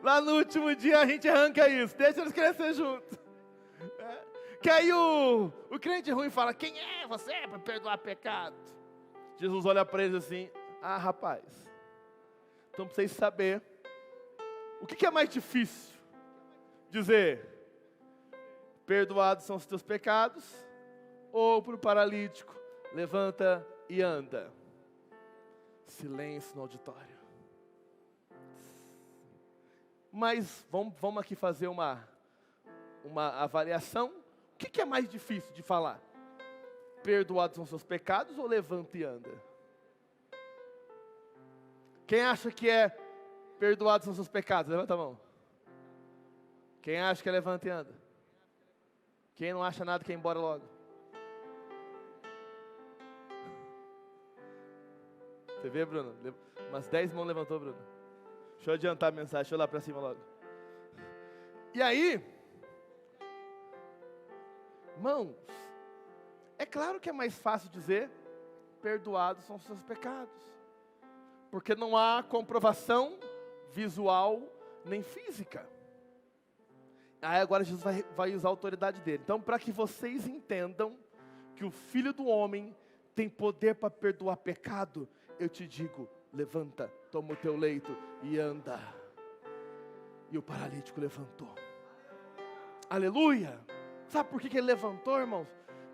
Lá no último dia a gente arranca isso, deixa eles crescer junto. Que aí o crente ruim fala, quem é você para perdoar pecado? Jesus olha para eles assim, rapaz, então para vocês saberem, o que é mais difícil? Dizer, perdoados são os teus pecados, ou para o paralítico, levanta e anda. Silêncio no auditório. Mas vamos aqui fazer uma avaliação. O que é mais difícil de falar? Perdoados são os seus pecados ou levanta e anda? Quem acha que é perdoados são os seus pecados? Levanta a mão. Quem acha que é levanta e anda? Quem não acha nada quer ir embora logo? Você vê, Bruno? Umas 10 mãos levantou, Bruno. Deixa eu adiantar a mensagem, deixa eu ir lá para cima logo. E aí, irmãos, é claro que é mais fácil dizer, perdoados são os seus pecados. Porque não há comprovação visual nem física. Aí agora Jesus vai usar a autoridade dele. Então, para que vocês entendam que o Filho do Homem tem poder para perdoar pecado, eu te digo, levanta, toma o teu leito e anda. E o paralítico levantou. Aleluia! Sabe por que ele levantou, irmãos?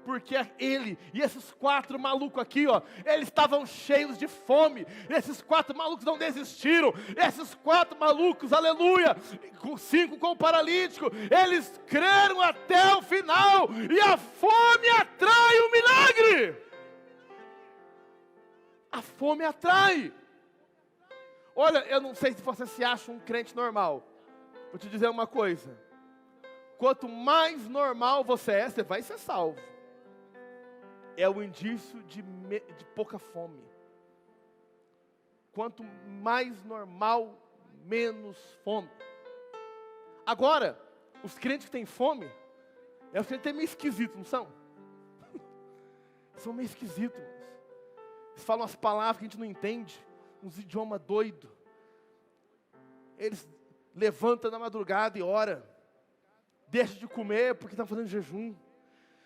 Porque ele e esses 4 malucos aqui, eles estavam cheios de fome. Esses 4 malucos não desistiram. Esses 4 malucos, aleluia, 5 com o paralítico, eles creram até o final. E a fome atrai o milagre. A fome atrai. Olha, eu não sei se você se acha um crente normal. Vou te dizer uma coisa. Quanto mais normal você é, você vai ser salvo. É o indício de pouca fome. Quanto mais normal, menos fome. Agora, os crentes que têm fome, os crentes meio esquisitos, não são? São meio esquisitos. Eles falam umas palavras que a gente não entende, uns idiomas doidos. Eles levantam na madrugada e oram. Deixam de comer porque estão fazendo jejum.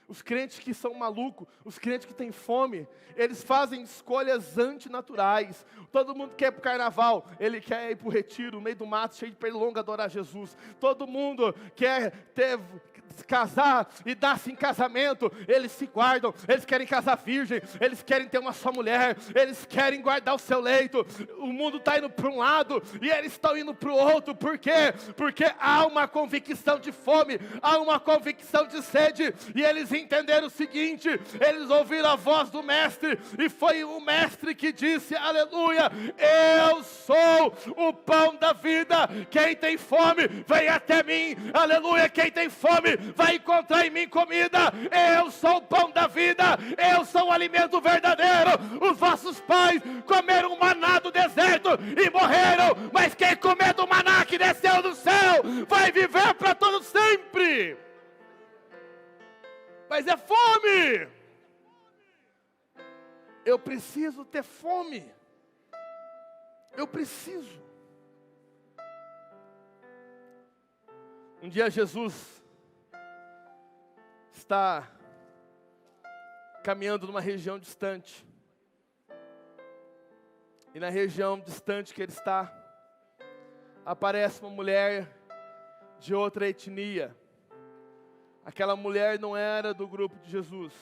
Os crentes que são malucos, os crentes que têm fome, eles fazem escolhas antinaturais. Todo mundo quer ir para o carnaval, ele quer ir para o retiro, no meio do mato, cheio de pernilongo, adorar Jesus. Todo mundo quer casar e dar-se em casamento, eles se guardam, eles querem casar virgem, eles querem ter uma só mulher, eles querem guardar o seu leito. O mundo está indo para um lado e eles estão indo para o outro. Por quê? Porque há uma convicção de fome, há uma convicção de sede, e eles entenderam o seguinte, eles ouviram a voz do mestre, e foi o mestre que disse, aleluia, eu sou o pão da vida, quem tem fome, vem até mim, aleluia, quem tem fome, vai encontrar em mim comida, eu sou o pão da vida, eu sou o alimento verdadeiro. Os vossos pais comeram maná do deserto e morreram, mas quem comer do maná que desceu do céu, vai viver para todo sempre. Mas é fome. Eu preciso ter fome. Eu preciso. Um dia Jesus está caminhando numa região distante. E na região distante que ele está, aparece uma mulher de outra etnia. Aquela mulher não era do grupo de Jesus.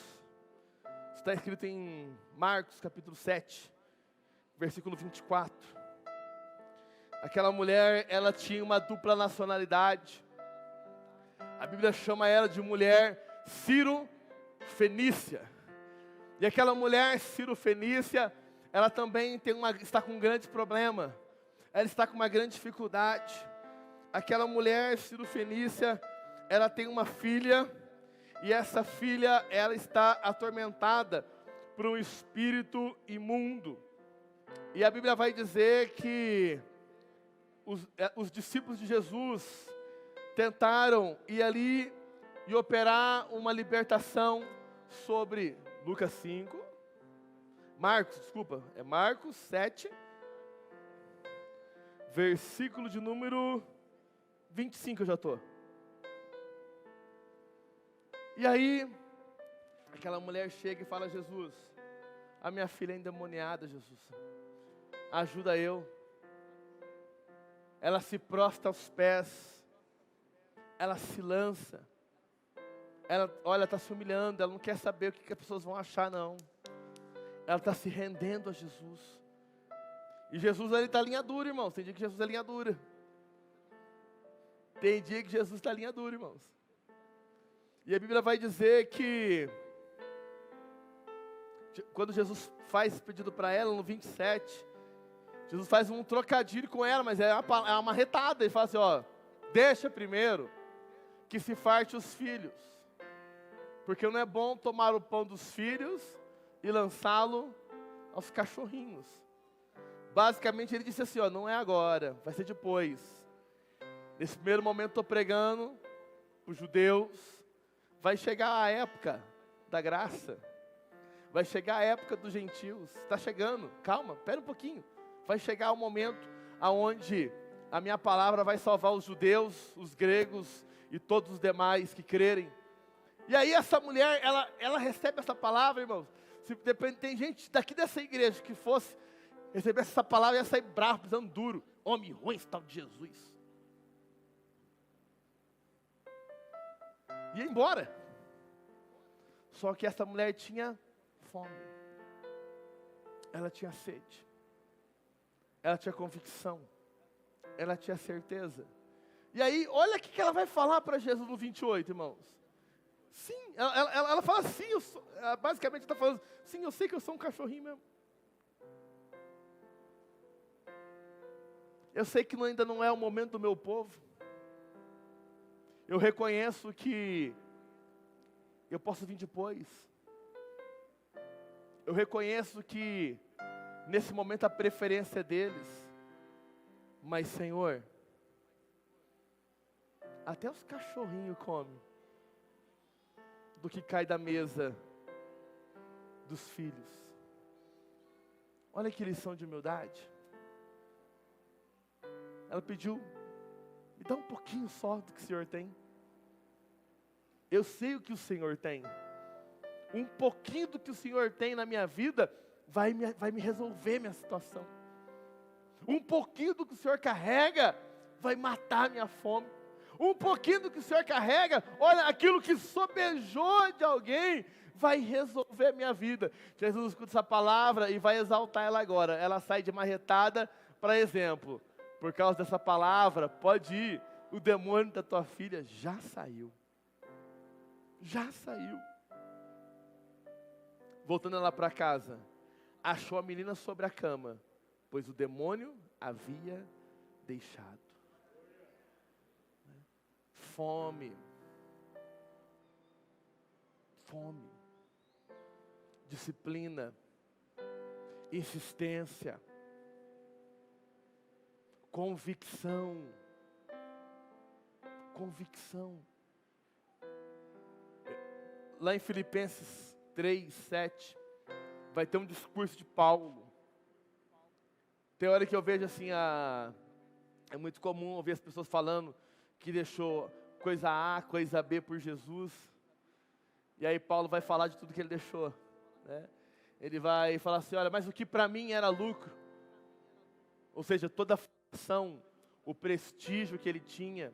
Está escrito em Marcos capítulo 7, versículo 24. Aquela mulher, ela tinha uma dupla nacionalidade. A Bíblia chama ela de mulher Ciro-Fenícia. E aquela mulher Ciro-Fenícia, ela também está com um grande problema. Ela está com uma grande dificuldade. aquela mulher cirofenícia, ela tem uma filha, e essa filha, ela está atormentada por um espírito imundo. E a Bíblia vai dizer que os discípulos de Jesus tentaram ir ali e operar uma libertação sobre Lucas 5, Marcos 7, versículo de número 25 eu já estou. E aí, aquela mulher chega e fala: Jesus, a minha filha é endemoniada, Jesus, ajuda eu. Ela se prostra aos pés, ela se lança, ela está se humilhando, ela não quer saber o que as pessoas vão achar, não. Ela está se rendendo a Jesus. E Jesus ali está linha dura, irmãos. Tem dia que Jesus é linha dura. Tem dia que Jesus está linha dura, irmãos. E a Bíblia vai dizer que quando Jesus faz esse pedido para ela, no 27, Jesus faz um trocadilho com ela, mas é uma retada. Ele fala assim, ó, deixa primeiro que se farte os filhos, porque não é bom tomar o pão dos filhos e lançá-lo aos cachorrinhos. Basicamente ele disse assim, ó, não é agora, vai ser depois. Nesse primeiro momento estou pregando para os judeus. Vai chegar a época da graça. Vai chegar a época dos gentios. Está chegando, calma, espera um pouquinho. Vai chegar o momento aonde a minha palavra vai salvar os judeus, os gregos e todos os demais que crerem. E aí essa mulher, ela recebe essa palavra, irmãos. Tem gente daqui dessa igreja que fosse receber essa palavra e ia sair bravo, pisando duro. Homem ruim, esse tal de Jesus. Ia embora. Só que essa mulher tinha fome. Ela tinha sede. Ela tinha convicção. Ela tinha certeza. E aí, olha o que ela vai falar para Jesus no 28, irmãos. Sim, ela fala sim, basicamente está falando, sim, eu sei que eu sou um cachorrinho mesmo. Eu sei que ainda não é o momento do meu povo. Eu reconheço que eu posso vir depois. Eu reconheço que nesse momento a preferência é deles. Mas, Senhor, até os cachorrinhos comem do que cai da mesa dos filhos. Olha que lição de humildade. Ela pediu, me dá um pouquinho só do que o Senhor tem. Eu sei o que o Senhor tem. Um pouquinho do que o Senhor tem na minha vida vai me resolver minha situação. Um pouquinho do que o Senhor carrega vai matar minha fome. Um pouquinho do que o Senhor carrega, olha, aquilo que sobejou de alguém vai resolver a minha vida. Jesus escuta essa palavra e vai exaltar ela agora. Ela sai de marretada, para exemplo. Por causa dessa palavra, pode ir, o demônio da tua filha já saiu. Já saiu. Voltando lá para casa, achou a menina sobre a cama, pois o demônio havia deixado. Fome. Fome. Disciplina. Insistência. Convicção. Convicção. Lá em Filipenses 3, 7, vai ter um discurso de Paulo. Tem hora que eu vejo assim, é muito comum ouvir as pessoas falando que deixou coisa A, coisa B por Jesus. E aí Paulo vai falar de tudo que ele deixou, né? Ele vai falar assim, olha, mas o que para mim era lucro, ou seja, toda a função, o prestígio que ele tinha,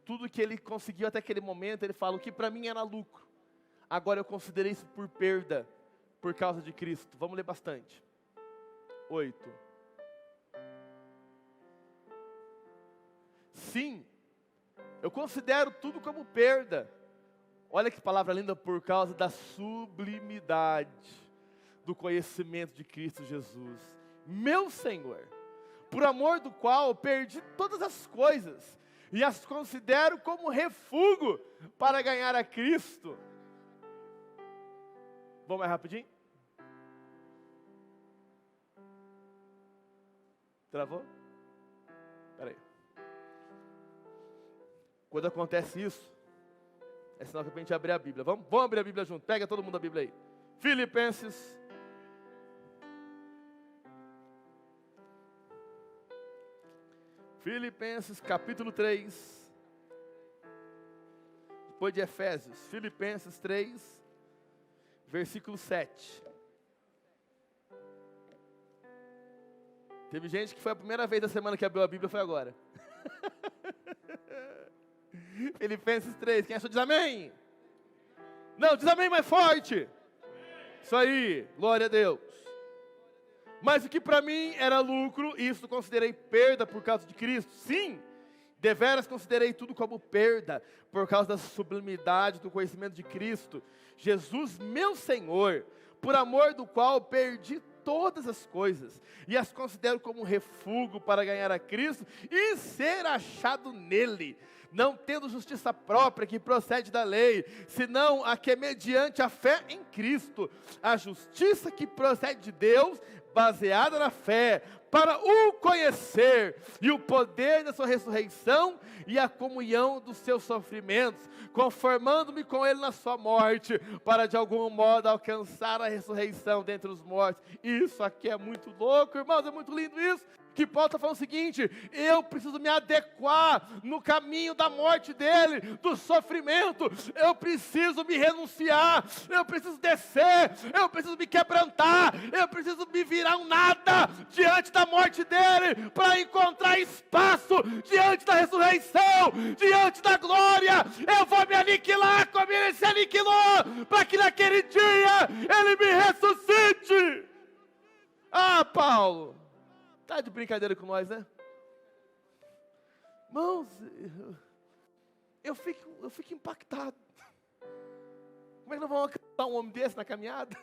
tudo que ele conseguiu até aquele momento, ele fala, o que para mim era lucro, agora eu considerei isso por perda, por causa de Cristo. Vamos ler bastante. 8. Sim, eu considero tudo como perda. Olha que palavra linda, por causa da sublimidade do conhecimento de Cristo Jesus, meu Senhor, por amor do qual perdi todas as coisas e as considero como refúgio para ganhar a Cristo. Vamos mais rapidinho? Travou? Espera aí. Quando acontece isso, é sinal que é para a gente abrir a Bíblia. Vamos abrir a Bíblia junto. Pega todo mundo a Bíblia aí. Filipenses. Filipenses capítulo 3. Depois de Efésios. Filipenses 3, versículo 7. Teve gente que foi a primeira vez da semana que abriu a Bíblia, foi agora. Filipenses 3, quem achou diz amém? Não, diz amém mais forte. Isso aí, glória a Deus. Mas o que para mim era lucro, isso considerei perda por causa de Cristo. Sim, deveras considerei tudo como perda, por causa da sublimidade do conhecimento de Cristo, Jesus meu Senhor, por amor do qual perdi todas as coisas, e as considero como um refúgio para ganhar a Cristo, e ser achado nele, não tendo justiça própria que procede da lei, senão a que é mediante a fé em Cristo, a justiça que procede de Deus, baseada na fé, para o conhecer, e o poder da sua ressurreição, e a comunhão dos seus sofrimentos, conformando-me com ele na sua morte, para de algum modo alcançar a ressurreição dentre os mortos. Isso aqui é muito louco, irmãos, é muito lindo isso. Que Paulo está falando o seguinte: eu preciso me adequar no caminho da morte dele, do sofrimento, eu preciso me renunciar, eu preciso descer, eu preciso me quebrantar, eu preciso me virar um nada diante da morte dele, para encontrar espaço diante da ressurreição, diante da glória. Eu vou me aniquilar como ele se aniquilou, para que naquele dia ele me ressuscite. Ah, Paulo, tá de brincadeira com nós, né? Irmãos, eu fico impactado. Como é que nós vamos acreditar um homem desse na caminhada?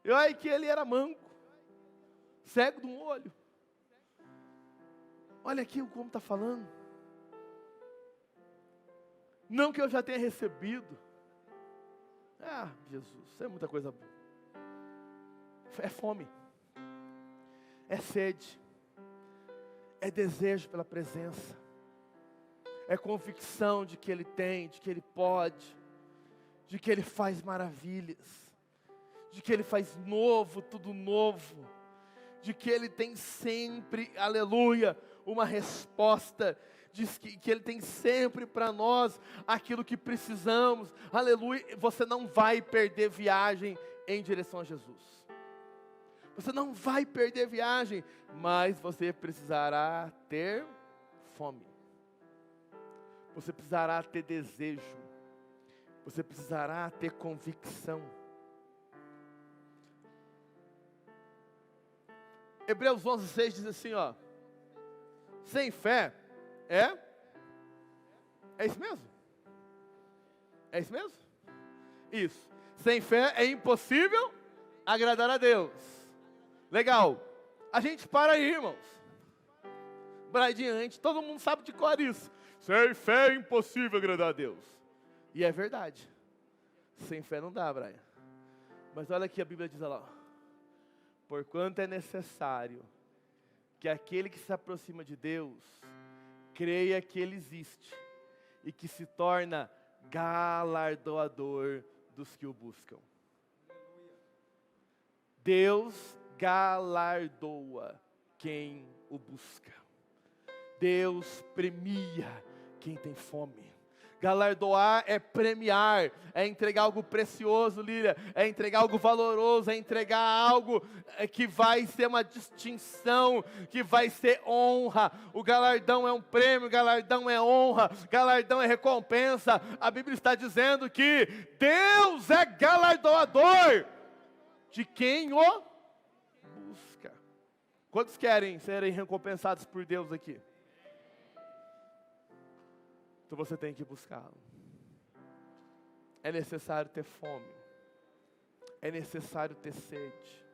Eu aí que ele era manco, cego de um olho. Olha aqui como está falando. Não que eu já tenha recebido. Ah, Jesus, isso é muita coisa boa. É fome. É sede, é desejo pela presença, é convicção de que Ele tem, de que Ele pode, de que Ele faz maravilhas, de que Ele faz novo, tudo novo, de que Ele tem sempre, aleluia, uma resposta, diz que Ele tem sempre para nós aquilo que precisamos, aleluia. Você não vai perder viagem em direção a Jesus. Você não vai perder viagem, mas você precisará ter fome. Você precisará ter desejo. Você precisará ter convicção. Hebreus 11:6 diz assim, ó: sem fé é isso mesmo? É isso mesmo? Isso. Sem fé é impossível agradar a Deus. Legal, a gente para aí, irmãos. Vai adiante, todo mundo sabe de cor isso. Sem fé é impossível agradar a Deus. E é verdade. Sem fé não dá, Brian. Mas olha aqui, a Bíblia diz lá: porquanto é necessário que aquele que se aproxima de Deus creia que Ele existe e que se torna galardoador dos que o buscam. Deus galardoa quem o busca. Deus premia quem tem fome. Galardoar é premiar, é entregar algo precioso, Lília, é entregar algo valoroso, é entregar algo que vai ser uma distinção, que vai ser honra. O galardão é um prêmio, galardão é honra, galardão é recompensa. A Bíblia está dizendo que Deus é galardoador de quem o busca. Quantos querem serem recompensados por Deus aqui? Então você tem que buscá-lo. É necessário ter fome. É necessário ter sede.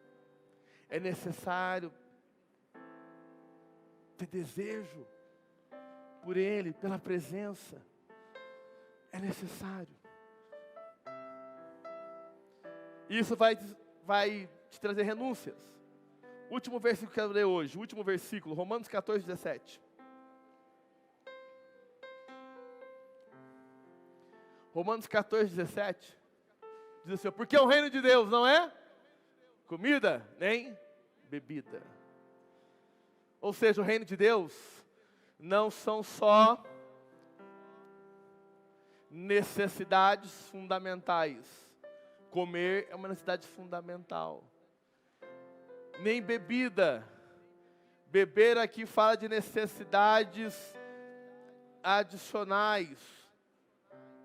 É necessário ter desejo por Ele, pela presença. É necessário. Isso vai te trazer renúncias. Último versículo que eu quero ler hoje, último versículo, Romanos 14, 17. Romanos 14, 17. Diz assim, porque o reino de Deus não é comida, nem bebida. Ou seja, o reino de Deus não são só necessidades fundamentais. Comer é uma necessidade fundamental. Nem bebida. Beber aqui fala de necessidades adicionais,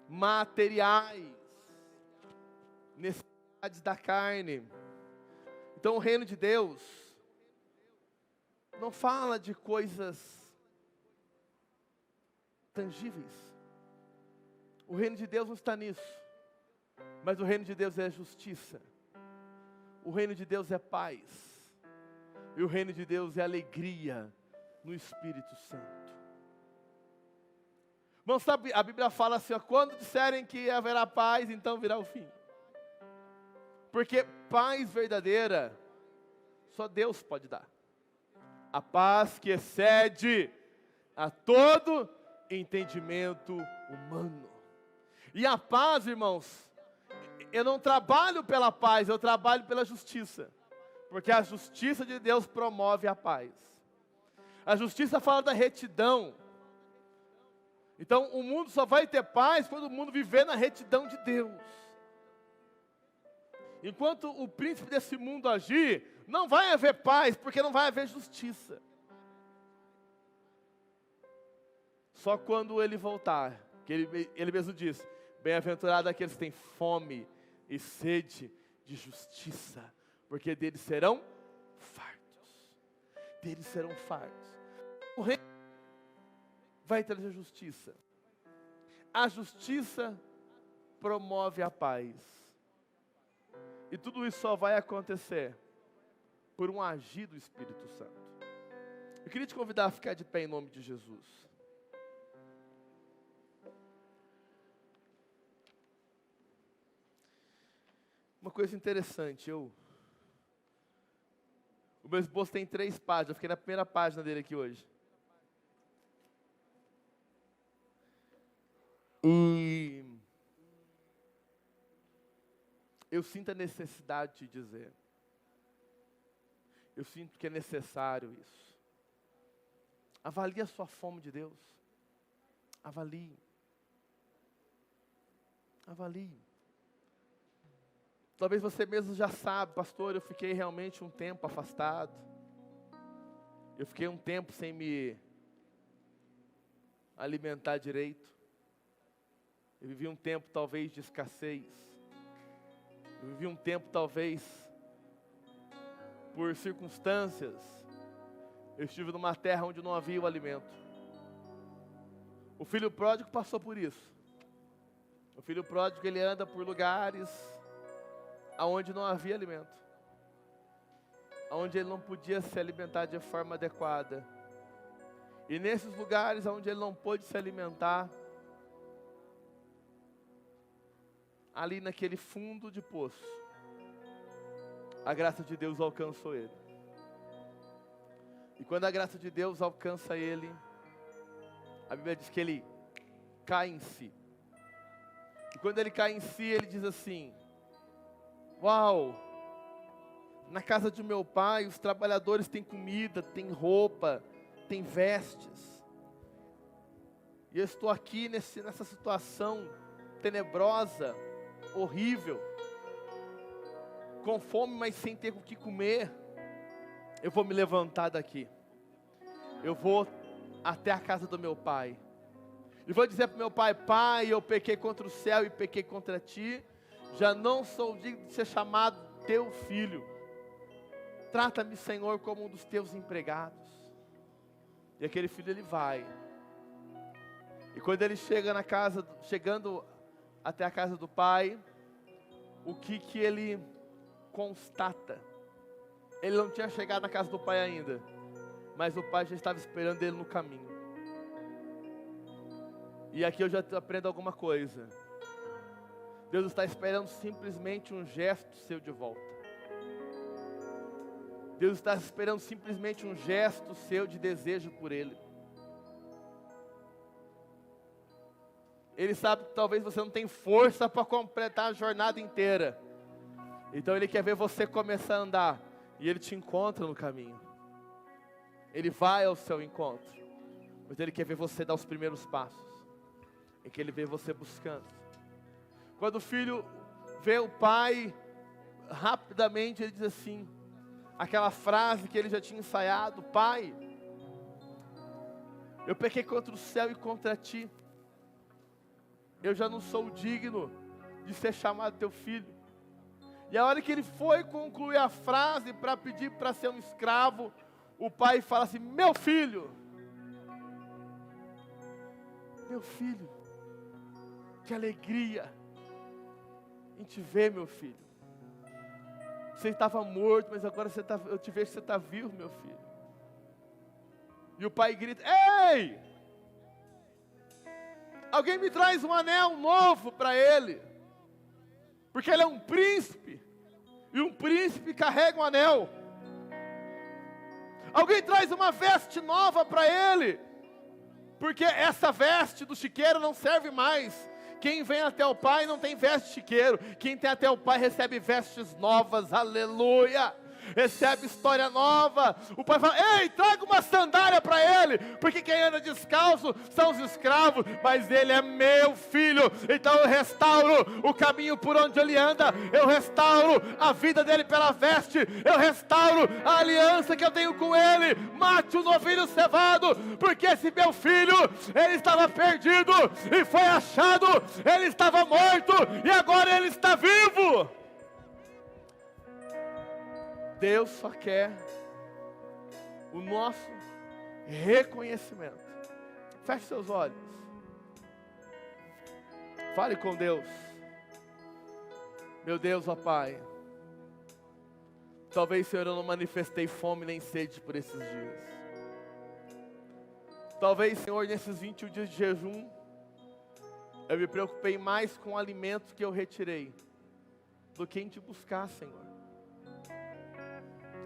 materiais, necessidades da carne. Então o reino de Deus não fala de coisas tangíveis. O reino de Deus não está nisso. Mas o reino de Deus é justiça. O reino de Deus é paz. E o reino de Deus é alegria no Espírito Santo. Irmão, sabe, a Bíblia fala assim, ó, quando disserem que haverá paz, então virá o fim. Porque paz verdadeira, só Deus pode dar. A paz que excede a todo entendimento humano. E a paz, irmãos, eu não trabalho pela paz, eu trabalho pela justiça. Porque a justiça de Deus promove a paz. A justiça fala da retidão. Então o mundo só vai ter paz quando o mundo viver na retidão de Deus. Enquanto o príncipe desse mundo agir, não vai haver paz, porque não vai haver justiça. Só quando ele voltar, que ele mesmo diz, bem-aventurado aqueles que têm fome e sede de justiça, porque deles serão fartos. Deles serão fartos. O reino vai trazer justiça. A justiça promove a paz. E tudo isso só vai acontecer por um agir do Espírito Santo. Eu queria te convidar a ficar de pé em nome de Jesus. Uma coisa interessante, o meu esboço tem 3 páginas, eu fiquei na primeira página dele aqui hoje. E eu sinto a necessidade de dizer. Eu sinto que é necessário isso. Avalie a sua fome de Deus. Avalie. Avalie. Talvez você mesmo já sabe, pastor, eu fiquei realmente um tempo afastado. Eu fiquei um tempo sem me alimentar direito. Eu vivi um tempo talvez de escassez. Eu vivi um tempo talvez por circunstâncias. Eu estive numa terra onde não havia o alimento. O filho pródigo passou por isso. O filho pródigo, ele anda por lugares aonde não havia alimento, aonde ele não podia se alimentar de forma adequada. E nesses lugares onde ele não pôde se alimentar, ali naquele fundo de poço, a graça de Deus alcançou ele. E quando a graça de Deus alcança ele, a Bíblia diz que ele cai em si. E quando ele cai em si, ele diz assim: uau, na casa de meu pai os trabalhadores têm comida, têm roupa, têm vestes. E eu estou aqui nessa situação tenebrosa, horrível, com fome, mas sem ter o que comer. Eu vou me levantar daqui. Eu vou até a casa do meu pai. E vou dizer para o meu pai: pai, eu pequei contra o céu e pequei contra ti. Já não sou digno de ser chamado teu filho. Trata-me, Senhor, como um dos teus empregados. E aquele filho, ele vai. E quando ele chega na casa, chegando até a casa do pai, o que ele constata? Ele não tinha chegado na casa do pai ainda, mas o pai já estava esperando ele no caminho. E aqui eu já aprendo alguma coisa. Deus está esperando simplesmente um gesto seu de volta. Deus está esperando simplesmente um gesto seu de desejo por Ele. Ele sabe que talvez você não tenha força para completar a jornada inteira. Então Ele quer ver você começar a andar. E Ele te encontra no caminho. Ele vai ao seu encontro. Mas Ele quer ver você dar os primeiros passos. É que Ele vê você buscando. Quando o filho vê o pai, rapidamente ele diz assim, aquela frase que ele já tinha ensaiado: Pai, eu pequei contra o céu e contra ti. Eu já não sou digno de ser chamado teu filho. E a hora que ele foi concluir a frase para pedir para ser um escravo, o pai fala assim: meu filho, que alegria em te ver, meu filho. Você estava morto, mas agora eu te vejo que você está vivo, meu filho. E o pai grita: ei! Alguém me traz um anel novo para ele. Porque ele é um príncipe. E um príncipe carrega um anel. Alguém traz uma veste nova para ele. Porque essa veste do chiqueiro não serve mais. Quem vem até o Pai não tem veste de chiqueiro. Quem tem até o Pai recebe vestes novas. Aleluia. Recebe história nova. O pai fala: ei, traga uma sandália para ele, porque quem anda descalço são os escravos, mas ele é meu filho, então eu restauro o caminho por onde ele anda, eu restauro a vida dele pela veste, eu restauro a aliança que eu tenho com ele. Mate o novilho cevado, porque esse meu filho, ele estava perdido e foi achado, ele estava morto e agora ele está vivo. Deus só quer o nosso reconhecimento. Feche seus olhos. Fale com Deus. Meu Deus, ó Pai. Talvez, Senhor, eu não manifestei fome nem sede por esses dias. Talvez, Senhor, nesses 21 dias de jejum, eu me preocupei mais com o alimento que eu retirei do que em te buscar, Senhor.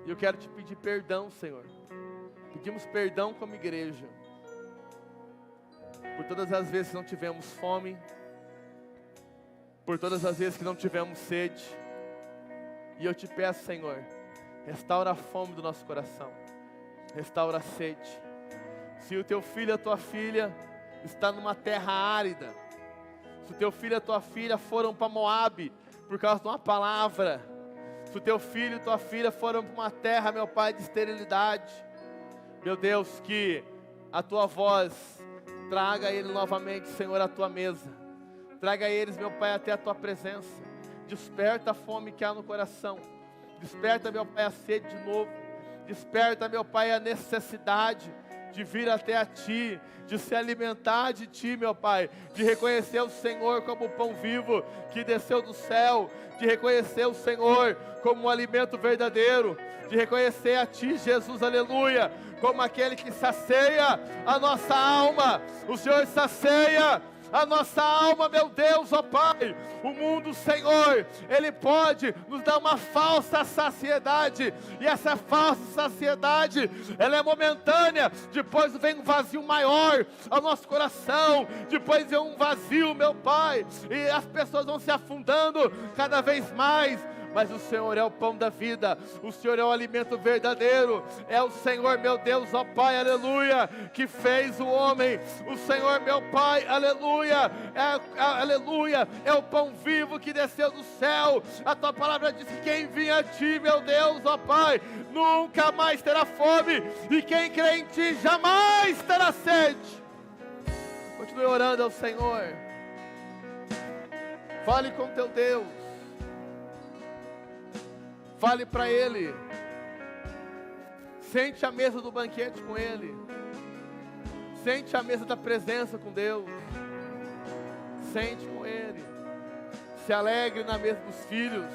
E eu quero te pedir perdão, Senhor. Pedimos perdão como igreja. Por todas as vezes que não tivemos fome. Por todas as vezes que não tivemos sede. E eu te peço, Senhor, restaura a fome do nosso coração. Restaura a sede. Se o teu filho e a tua filha está numa terra árida. Se o teu filho e a tua filha foram para Moabe por causa de uma palavra. Se o teu filho e tua filha foram para uma terra, meu Pai, de esterilidade, meu Deus, que a tua voz traga ele novamente, Senhor, à tua mesa. Traga eles, meu Pai, até a tua presença. Desperta a fome que há no coração. Desperta, meu Pai, a sede de novo. Desperta, meu Pai, a necessidade de vir até a Ti, de se alimentar de Ti, meu Pai, de reconhecer o Senhor como o pão vivo que desceu do céu, de reconhecer o Senhor como um alimento verdadeiro, de reconhecer a Ti, Jesus, aleluia, como aquele que sacia a nossa alma. O Senhor sacia a nossa alma, meu Deus, ó Pai. O mundo, Senhor, ele pode nos dar uma falsa saciedade, e essa falsa saciedade, ela é momentânea. Depois vem um vazio maior ao nosso coração, depois vem um vazio, meu Pai, e as pessoas vão se afundando cada vez mais. Mas o Senhor é o pão da vida, o Senhor é o alimento verdadeiro, é o Senhor, meu Deus, ó Pai, aleluia, que fez o homem. O Senhor, meu Pai, aleluia, aleluia, é o pão vivo que desceu do céu. A tua palavra diz que quem vinha a Ti, meu Deus, ó Pai, nunca mais terá fome, e quem crê em Ti jamais terá sede. Continue orando ao Senhor, fale com teu Deus. Fale para Ele. Sente à mesa do banquete com Ele. Sente à mesa da presença com Deus. Sente com Ele. Se alegre na mesa dos filhos.